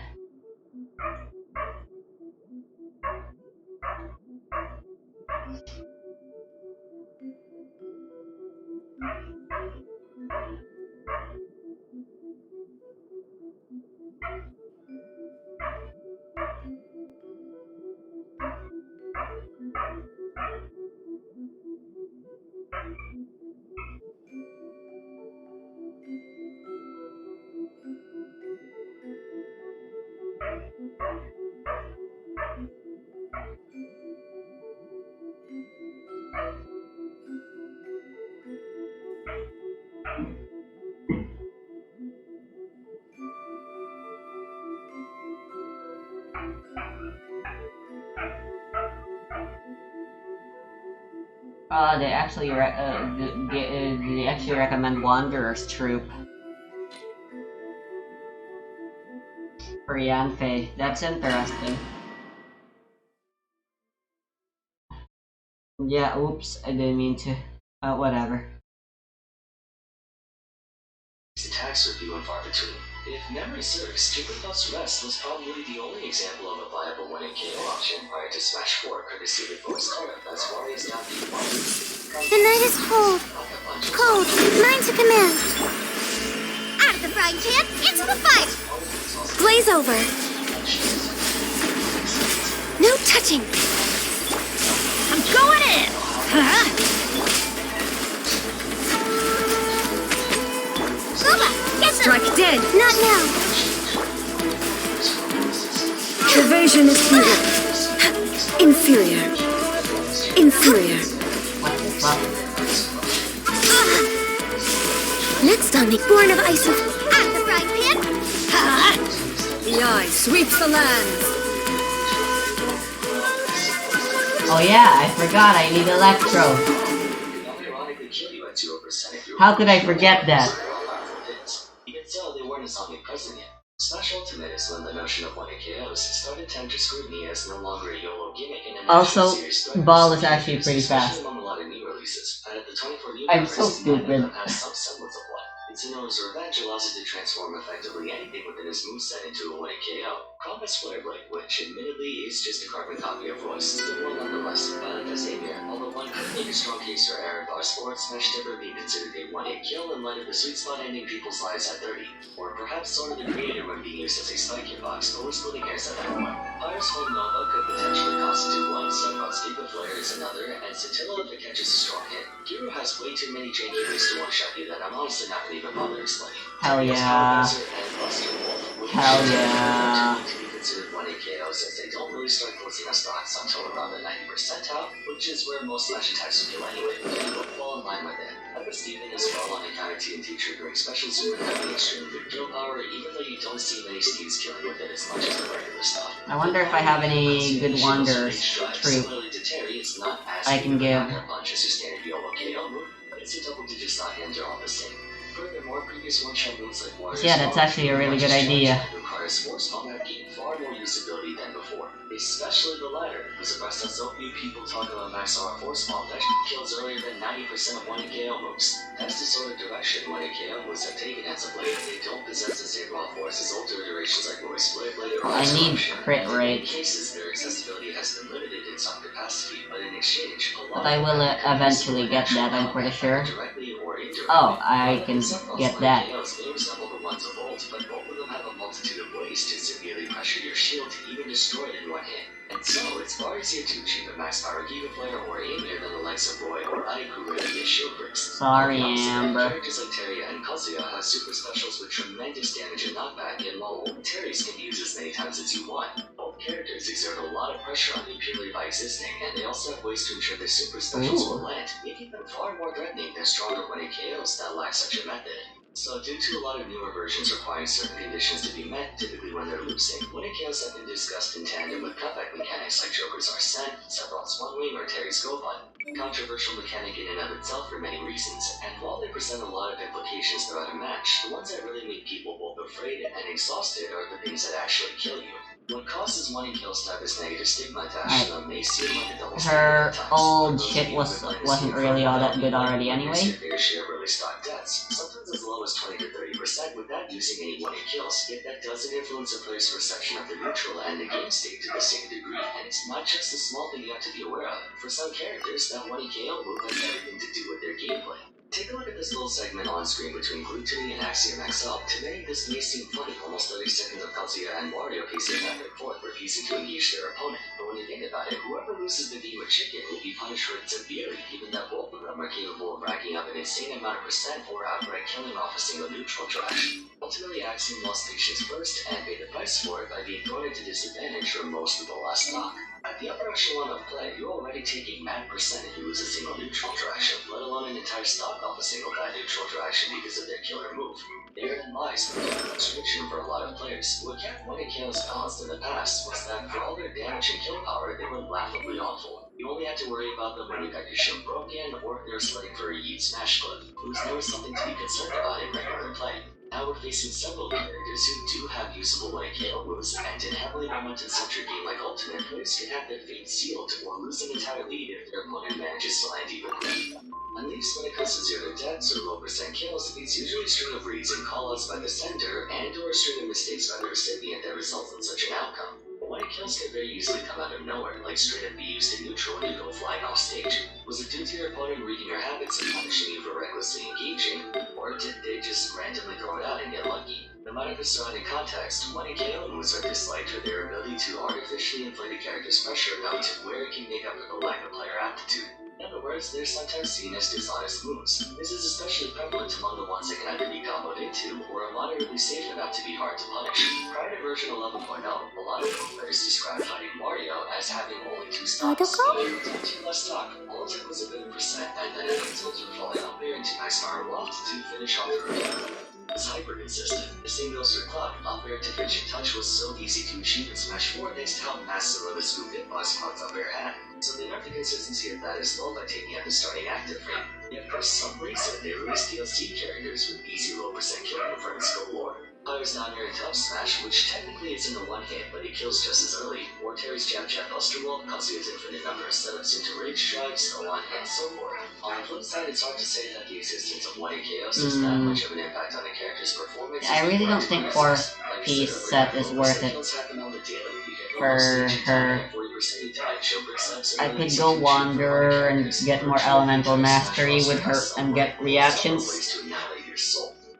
They actually recommend Wanderer's Troop for Yanfei. That's interesting. Yeah, oops, I didn't mean to. Whatever. These attacks are few and far between. If memory serves, Jigglypuff's Rest was probably the only example of a viable winning KO option prior to Smash 4, courtesy of the voice startup as Warriors got the The night is cold. Cold. Mine to command. Out of the frying pan, into the fight! Blaze over. No touching. I'm going in. Huh? Booba, get them! Strike dead. Not now. Evasion is futile. Inferior. Inferior. What the fuck? Next on me, born of ice. Out of the frying pan. Ha! The eye sweeps the land. Oh yeah, I forgot I need Electro. ironically kill you at 0% if you How could I forget that? Even so, they weren't as omnipresent yet. Smash Ultimate is when the notion of 1-hit KOs started to enter scrutiny as no longer a YOLO gimmick and an Also, actual serious threat. Ball is actually pretty Especially fast. among a lot of new releases. And at the 24 new I'm so releases, none of stupid. them has some semblance of one. Izuno's Revenge allows it to transform effectively anything within his moveset into a 1-hit KO. Combat's Flare Blade, which admittedly is just a carbon copy of Royce, still one nonetheless. Violent as Amir, although one could make a strong case for Aaron Bar's forward smash tipper being considered a 1-hit kill in light of the sweet spot ending people's lives at 30. Or perhaps sort of the creator when being used as a spike hitbox, but we're splitting hairs at that point. Fire's Flame Nova could potentially constitute one, Sunrot's Giga Flare is another, and Scintilla if it catches a strong hit. Hero has way too many janky ways to one-shot you that I'm honestly not gonna even bother explaining. Hell yeah. Hell yeah. To be considered 1-hit KOs as they don't really start closing us stocks until around the 90% out, which is where most slash attacks will kill anyway, but they don't fall in line with it. Ever Steven is well on a counter TNT triggering special super heavy extreme good kill power, even though you don't see many Steves killing with it as much as the regular stuff. I wonder if I have any good Wanderer's Troop Similarly to Terry, it's not as I can give. punch as your standard YOLO KO move, but it's a double-digit stock hands are all the same. Furthermore, previous one-shot moves like Warriors Yeah, that's actually a really good idea. requires Force Palm have gained far more usability than before, especially the latter. I'm surprised that so few people talk about Max R Force Palm that kills earlier than 90% of 1-hit KO moves. That's the sort of direction 1-hit KO moves have taken as of late. They don't possess the same raw force as older iterations like Royce Flare Blade or I need Option. crit In rate, many cases, their accessibility has been limited in some capacity, but in exchange, a lot but I will of them eventually get that, I'm pretty sure. directly or indirectly. Oh, I can get that. They resemble the ones of old, but both of them have a multitude of ways to severely pressure your shield to even destroy it in one hit. And so, it's far easier to achieve a max power Giga Flare or Amir than the likes of Roy or Aiku with via shield breaks. Sorry, On the opposite hand, Amber. characters like Terry and Kazuya have super specials with tremendous damage and knockback, and while Terry's can be used as many times as you want, both characters exert a lot of pressure on you purely by existing, and they also have ways to ensure their super specials will land, making them far more threatening than stronger 1-hit KOs that lack such a method. So due to a lot of newer versions requiring certain conditions to be met, typically when they're loop-sync, 1-hit KOs have been discussed in tandem with cutback mechanics like Joker's Arsene, Sephiroth's One Wing, or Terry's Go Button. Controversial mechanic in and of itself for many reasons, and while they present a lot of implications throughout a match, the ones that really make people both afraid and exhausted are the things that actually kill you. What causes money kills to have this negative stigma attached to them may seem like a double Her standard at times. old For shit those of you who've wasn't been really all that in good the already you anyway. your fair share of early stock debts, sometimes as low as 20 to 30% without using any money kills, yet that doesn't influence a player's perception of the neutral and the game state to the same degree, and it's not just a small thing you have to be aware of. For some characters, that 1 KO move has everything to do with their gameplay. Take a look at this little segment on screen between Gluttony and Axiom XL. To many, this may seem funny, almost 30 seconds of Kazuya and Mario pacing back and forth, refusing to engage their opponent. But when you think about it, whoever loses the game with Chicken will be punished for it severely, given that both of them are capable of racking up an insane amount of percent or outright killing off a single neutral trash. Ultimately, Axiom lost patience first and paid the price for it by being thrown into disadvantage for most of the last stock. At the upper echelon of play, you're already taking mad percent if you lose a single neutral interaction, let alone an entire stock off a single bad neutral interaction because of their killer move. Therein lies the restriction for a lot of players. What kept winning KOs balanced in the past was that for all their damage and kill power, they were laughably awful. You only had to worry about them when you got your shield broken or if they were sledding for a Yeet Smash Clip. It was never something to be concerned about in regular play. Now we're facing several characters who do have usable 1 KO moves, and in heavily momentum-centric game like Ultimate, players can have their fate sealed or lose an entire lead if their opponent manages to land even quick. At least when it comes to zero deaths or low percent kills, it's usually a string of reads and callouts by the sender and or a string of mistakes by the recipient that results in such an outcome. But 1 kills can very easily come out of nowhere, like straight up be used in neutral when you go flying off stage. Was it due to your opponent reading your habits and punishing you for recklessly engaging, or did they just randomly throw it out and get lucky? No matter the surrounding context, 1 KO moves are disliked for their ability to artificially inflate a character's pressure amount to where it can make up for the lack of player aptitude. In other words, they're sometimes seen as dishonest moves. This is especially prevalent among the ones that can either be comboed into or are moderately safe enough to be hard to punish. Prior to version 11.0, a lot of players described fighting Mario as having only 2 stocks. Two less stock, all it took was a bit of percent, and then it tilts were falling out there into nice spiral loft to finish off the routine. It's hyper-consistent. The same goes for Cloud. Up-air to finishing touch was so easy to achieve in Smash 4 thanks to how massive of a scoop hitbox Cloud's up-air had. So they nerfed the consistency of that as well by taking out the starting active frame. Yet for some reason, they released DLC characters with easy low percent killing in front of Skull Lore. Pyre's down here in Tough Smash, which technically isn't a one-hit, but it kills just as early, or Terry's Jab Jab Buster Wall, Kazuya's infinite number of setups into Rage Strike, so on and so forth. On the flip side, it's hard to say that the existence of 1 KOs has that much of an impact on a character's performance. I really don't think 4-piece set is worth it for her. I could go Wander and get more elemental mastery with her and get reactions.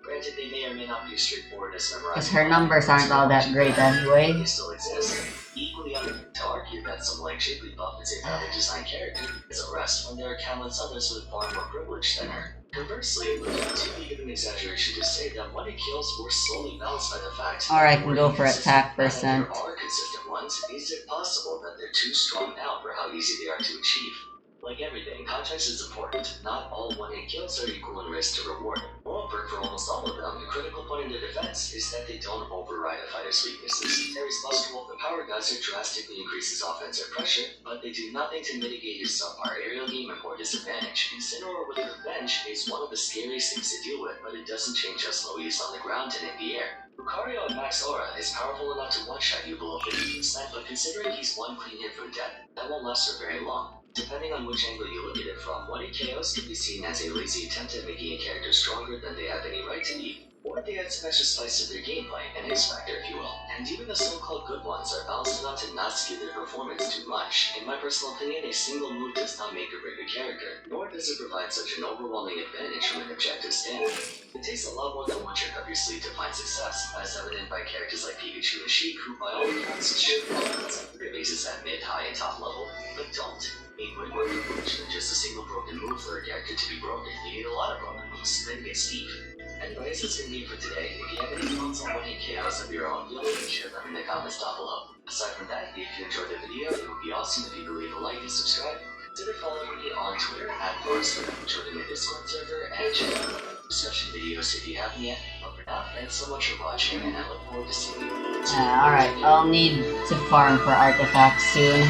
Granted, they may or may not be as straightforward as memorizing. Because her numbers aren't all that great anyway. They still exist. Equally to argue that someone like Jigglypuff is a badly designed character is a rest when there are countless others with far more privilege than her. Conversely, it would be too big of an exaggeration to say that 1 kills were solely balanced by the fact or I can go for attack percent. There are consistent ones. Is it possible that they're too strong now for how easy they are to achieve? Like everything, context is important. Not all 1 kills are equal in risk to reward. Moreover, for almost all of them, the critical point in their defense is that they don't override a fighter's weaknesses. Terry's Buster Wolf the Power Geyser drastically increases offensive pressure, but they do nothing to mitigate his subpar aerial game and core disadvantage. Incineroar with Revenge is one of the scariest things to deal with, but it doesn't change how slow he is on the ground and in the air. Lucario at Max Aura is powerful enough to one-shot you below 50%, but considering he's one clean hit from death, that won't last for very long. Depending on which angle you look at it from, 1 KOs can be seen as a lazy attempt at making a character stronger than they have any right to be, or they add some extra spice to their gameplay, an X factor if you will. And even the so-called good ones are balanced enough to not skew their performance too much. In my personal opinion, a single move does not make or break a character, nor does it provide such an overwhelming advantage from an objective standpoint. It takes a lot more than one trick up your sleeve to find success, as evident by characters like Pikachu and Sheik, who by all accounts should have their bases at mid, high, and top level, but don't. Need way more privilege than just a single broken move for a character to be broken. You need a lot of broken moves, then get Steve. Anyways, that's gonna be it for today. If you have any thoughts on 1 KOs of your own, feel free to share them in the comments down below. Aside from that, if you enjoyed the video, it would be awesome if you could leave a like and subscribe. Consider following me on Twitter at Forrest, joining the Discord server, and checking out discussion videos if you haven't yet. But for now, thanks so much for watching, and I look forward to seeing you. Alright, I'll need to farm for artifacts soon.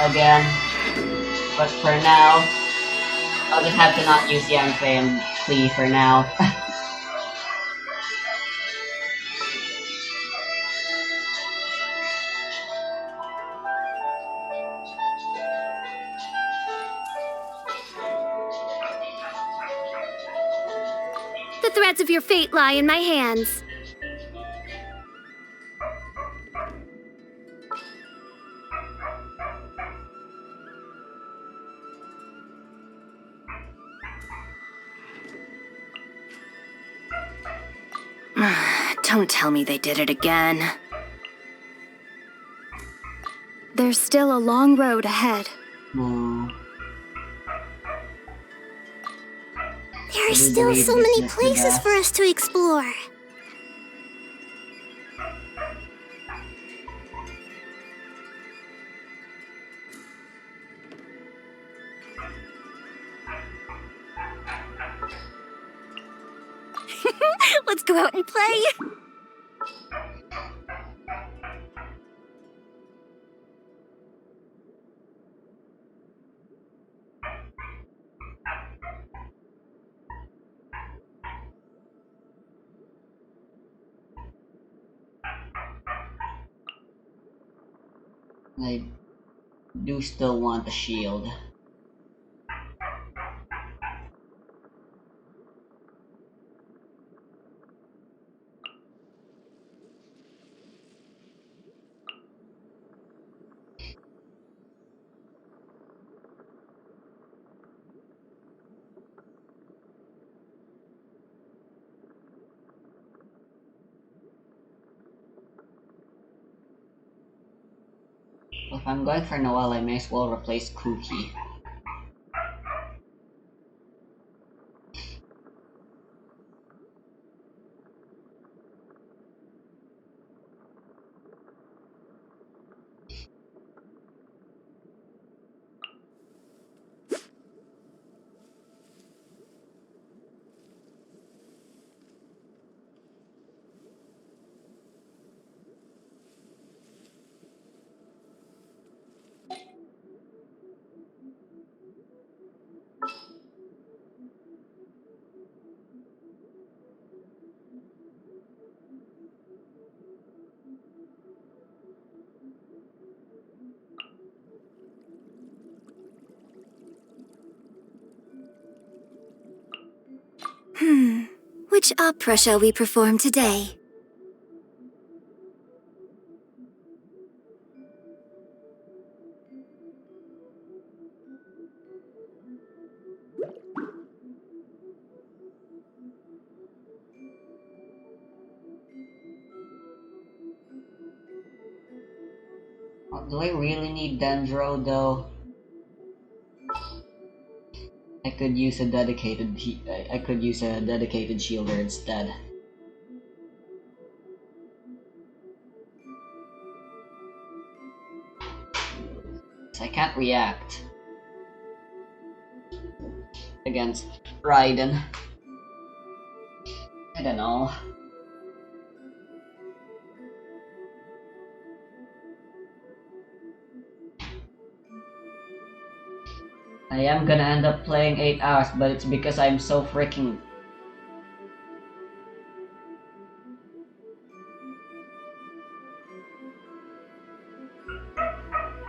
Again. But for now, I'll just have to not use Yanfei and Klee for now. cards of your fate lie in my hands. Don't tell me they did it again. There's still a long road ahead. No. There are still so many places for us to explore. Let's go out and play. I do still want the shield. If I'm going for Noelle, I may as well replace Cookie. Which opera shall we perform today? Do I really need Dendro though? I could use a dedicated I could use a dedicated shielder instead. So I can't react against Raiden. I don't know. I am gonna end up playing 8 hours, but it's because I'm so freaking...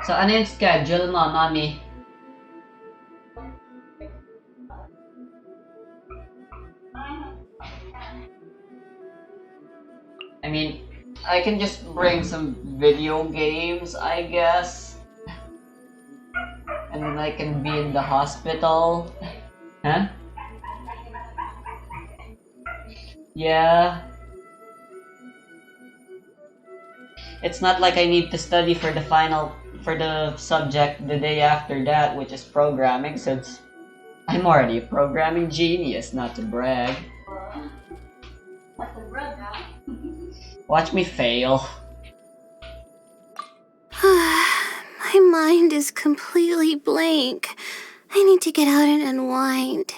So ano yung schedule mo, Nami? I mean, I can just bring some video games, I guess. And then I can be in the hospital. Huh? Yeah. It's not like I need to study for the subject the day after that, which is programming, since I'm already a programming genius, not to brag. Watch me fail. My mind is completely blank. I need to get out and unwind.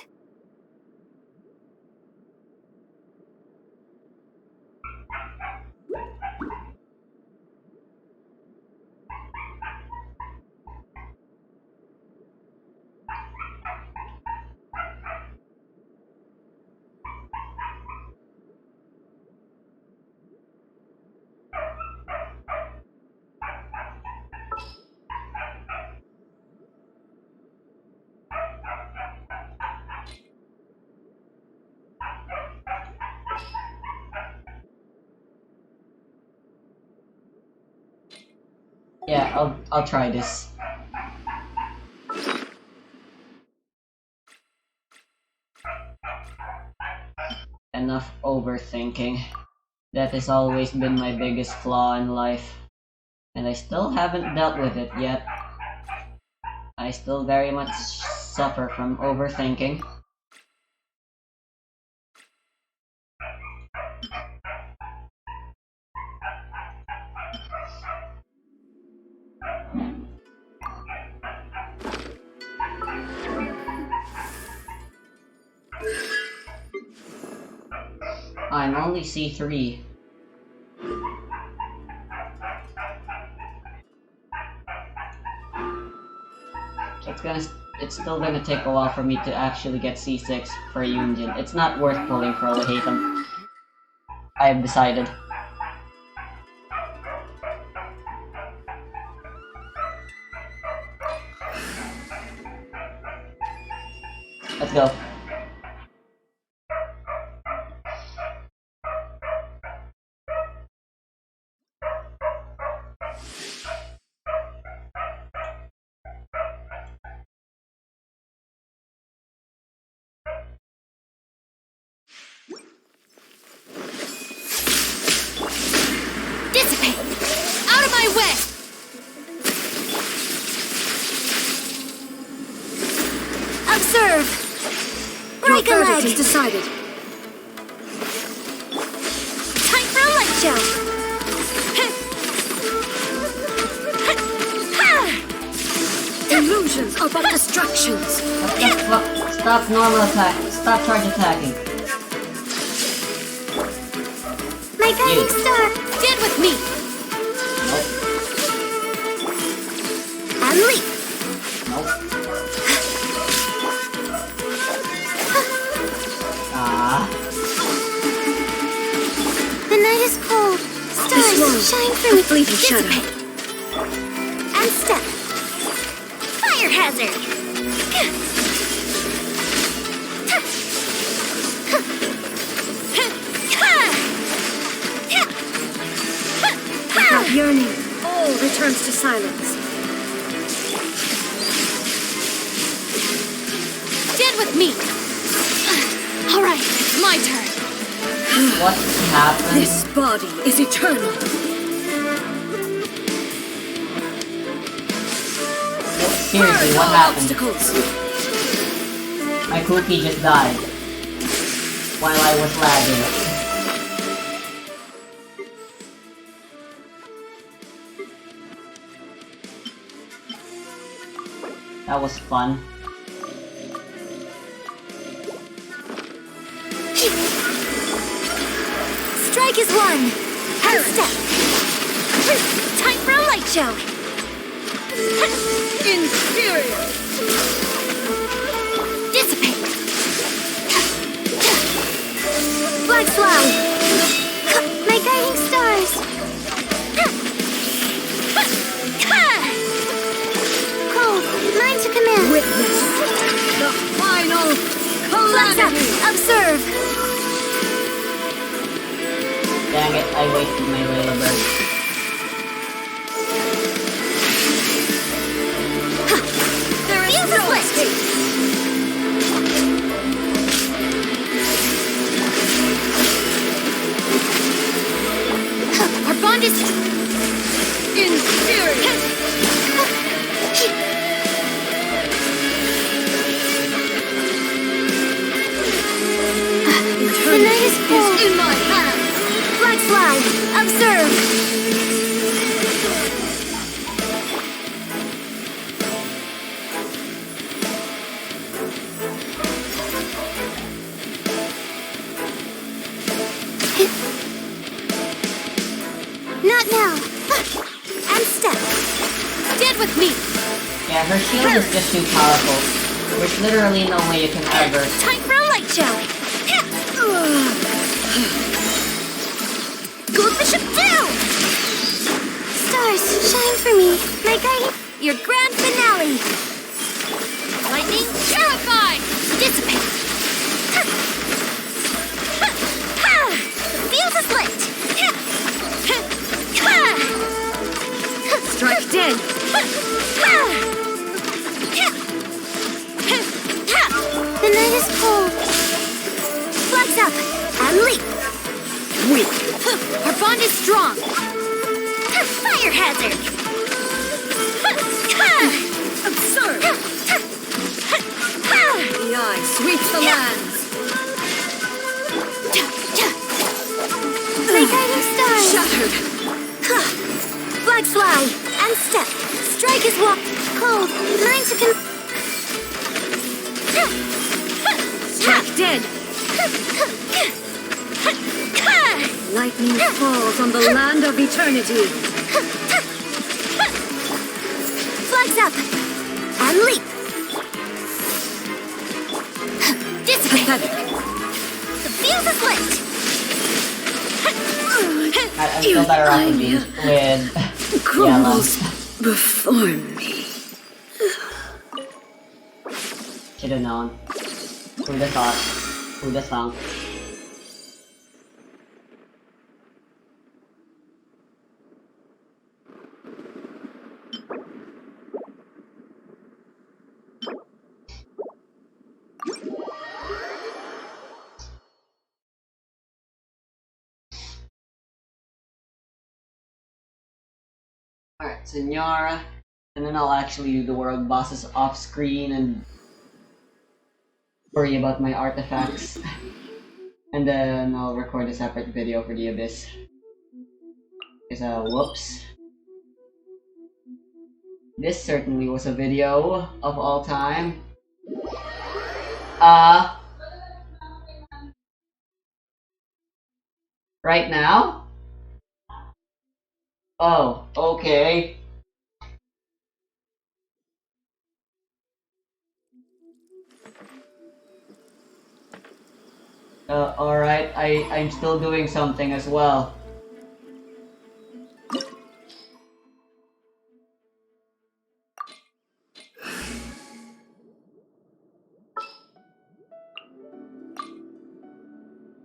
Yeah, I'll try this. Enough overthinking. That has always been my biggest flaw in life. And I still haven't dealt with it yet. I still very much suffer from overthinking. I'm only C3. It's still gonna take a while for me to actually get C6 for Union. It's not worth pulling for Hatem. I have decided. Let's go. Dissipate! Out of my way! Observe! Break a leg! Is decided. Time for a light show! Illusions are but distractions. Stop normal attack. Stop charge attacking. My guiding star! Stand with me! Nope. And leap! Nope. Ah. The night is cold. Stars shine through me. Fleeting shadow. Dissipate. And step. Fire hazard! Without yearning, all returns to silence. Stand with me! Alright, it's my turn. What happened? This body is eternal. Seriously, Burn what all happened? obstacles. My cookie just died. While I was lagging. That was fun. Strike is one. And step. Time for a light show. Inferior. Dissipate. Black slide. My guiding stars. Cold. Mine to command. Witness the final Flex up. calamity. Observe. Dang it, I wasted my Layla burst. There is no escape. Our bond is Inferior. The night is cold. In my hands. Black slide. Observe. Not now. And step. Stand with me. Yeah, her shield is just too powerful. There's literally no way you can ever. Time for a light show. Goldbishop down! Stars, shine for me. My guiding... Your grand finale. Lightning, terrify! Dissipate. The field is lit. Strike down. Our bond is strong. Fire hazard! Absurd! The eye sweeps the lands. My guiding star! Shattered. Flags fly! And step! Strike is walk! Cold! Learn to Struck dead. Lightning falls on the land of eternity. Flags up! And leap! Dissipate! Pathetic. The fuse is lit! I'm still better off with Crumbles before me. Should've known. Who'da thought? Who'da thunk? Alright, Senora. And then I'll actually do the world bosses off screen and worry about my artifacts. And then I'll record a separate video for the Abyss. Because, whoops. This certainly was a video of all time. Right now? Oh, okay. Alright, I'm still doing something as well.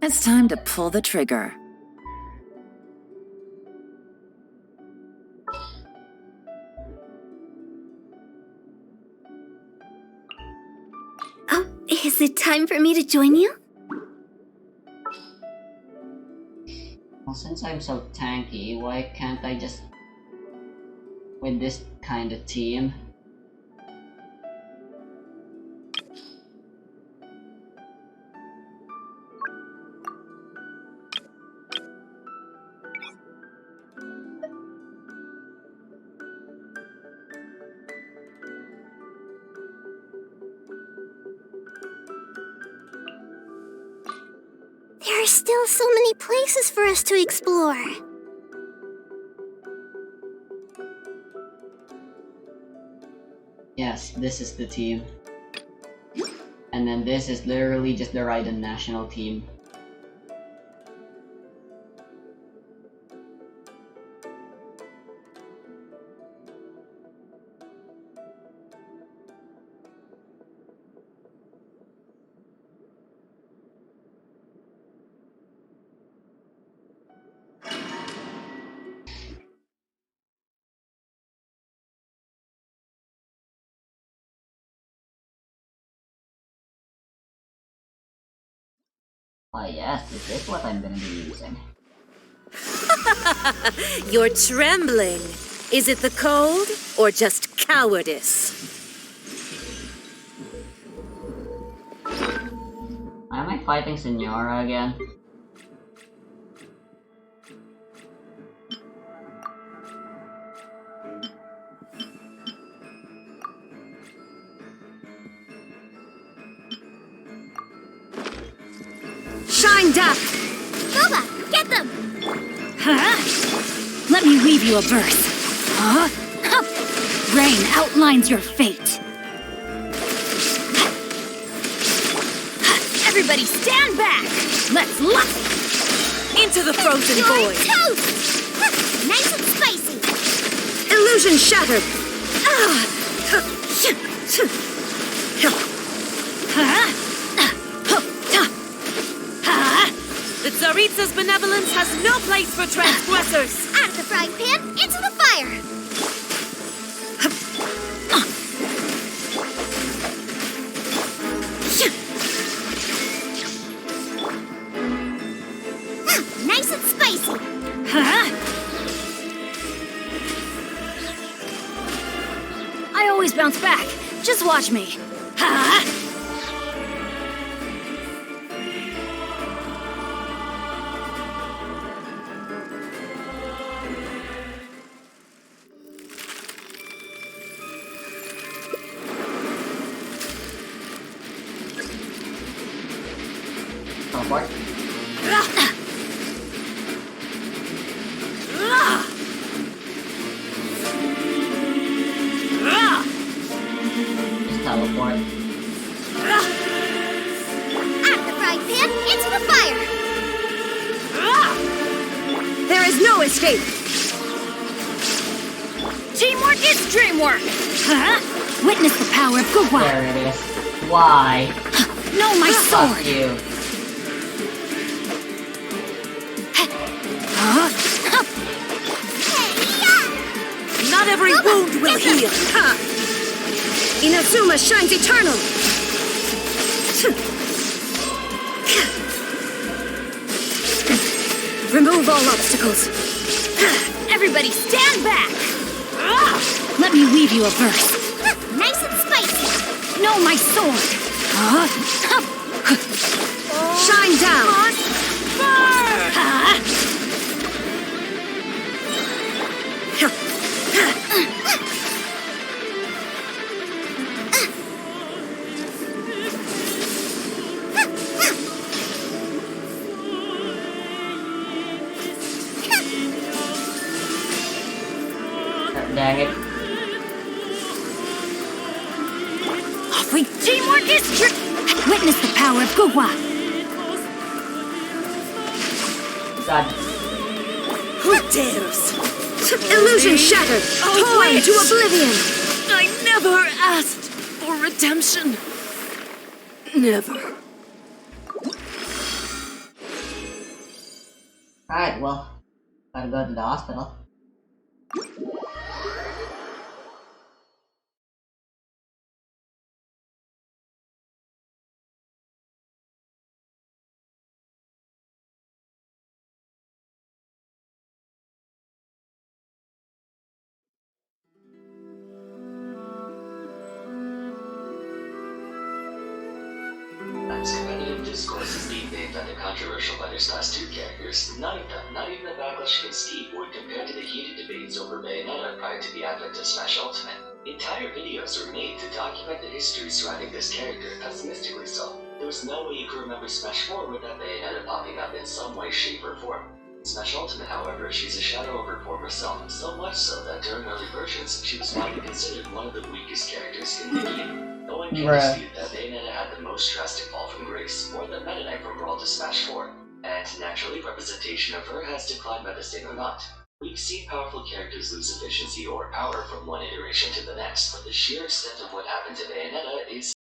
It's time to pull the trigger. Oh, is it time for me to join you? Well, since I'm so tanky, why can't I just with this kind of team? There are still so many places for us to explore. Yes, this is the team. And then this is literally just the Raiden national team. Why yes, this is what I'm gonna be using. You're trembling. Is it the cold or just cowardice? Am I fighting Senora again? Shined up! Boba, get them! Huh? Let me weave you a verse. Huh? Rain outlines your fate. Everybody stand back! Let's lock into the frozen You're void! toast! Nice and spicy! Illusion shattered! The Tsaritsa's benevolence has no place for transgressors! Out of the frying pan, into the fire! Nice and spicy. Huh? I always bounce back. Just watch me. Huh? Teleport. Just teleport. Out of the frying pan, into the fire. There is no escape. Teamwork is dreamwork! Huh? Witness the power of Gugwa! There it is. Why? No, my Fuck sword! you. Huh? Not every wound will heal. Ha! Inazuma shines eternal. Remove all obstacles. Everybody stand back! Let me weave you a verse. Nice and spicy. No, my sword! Huh? Shine down. Huh? Dang it. Teamwork is Witness the power of Gugwa! God. Who dares? Illusion shattered. Torn to oblivion. I never asked for redemption. Never. Alright, well, gotta go to the hospital. As competitive discourse is being made by the controversial Letters Class 2 characters, none of them, not even the backlash against Steve, would compare to the heated debates over Bayonetta prior to the advent of Smash Ultimate. Entire videos were made to document the history surrounding this character, pessimistically so. There was no way you could remember Smash 4 without Bayonetta popping up in some way, shape, or form. In Smash Ultimate, however, she's a shadow of her former self, so much so that during early versions, she was widely considered one of the weakest characters in the game. No one can dispute that Bayonetta had the most drastic fall from grace, more than Meta Knight from Brawl to Smash 4, and naturally representation of her has declined by the same amount. We've seen powerful characters lose efficiency or power from one iteration to the next, but the sheer extent of what happened to Bayonetta is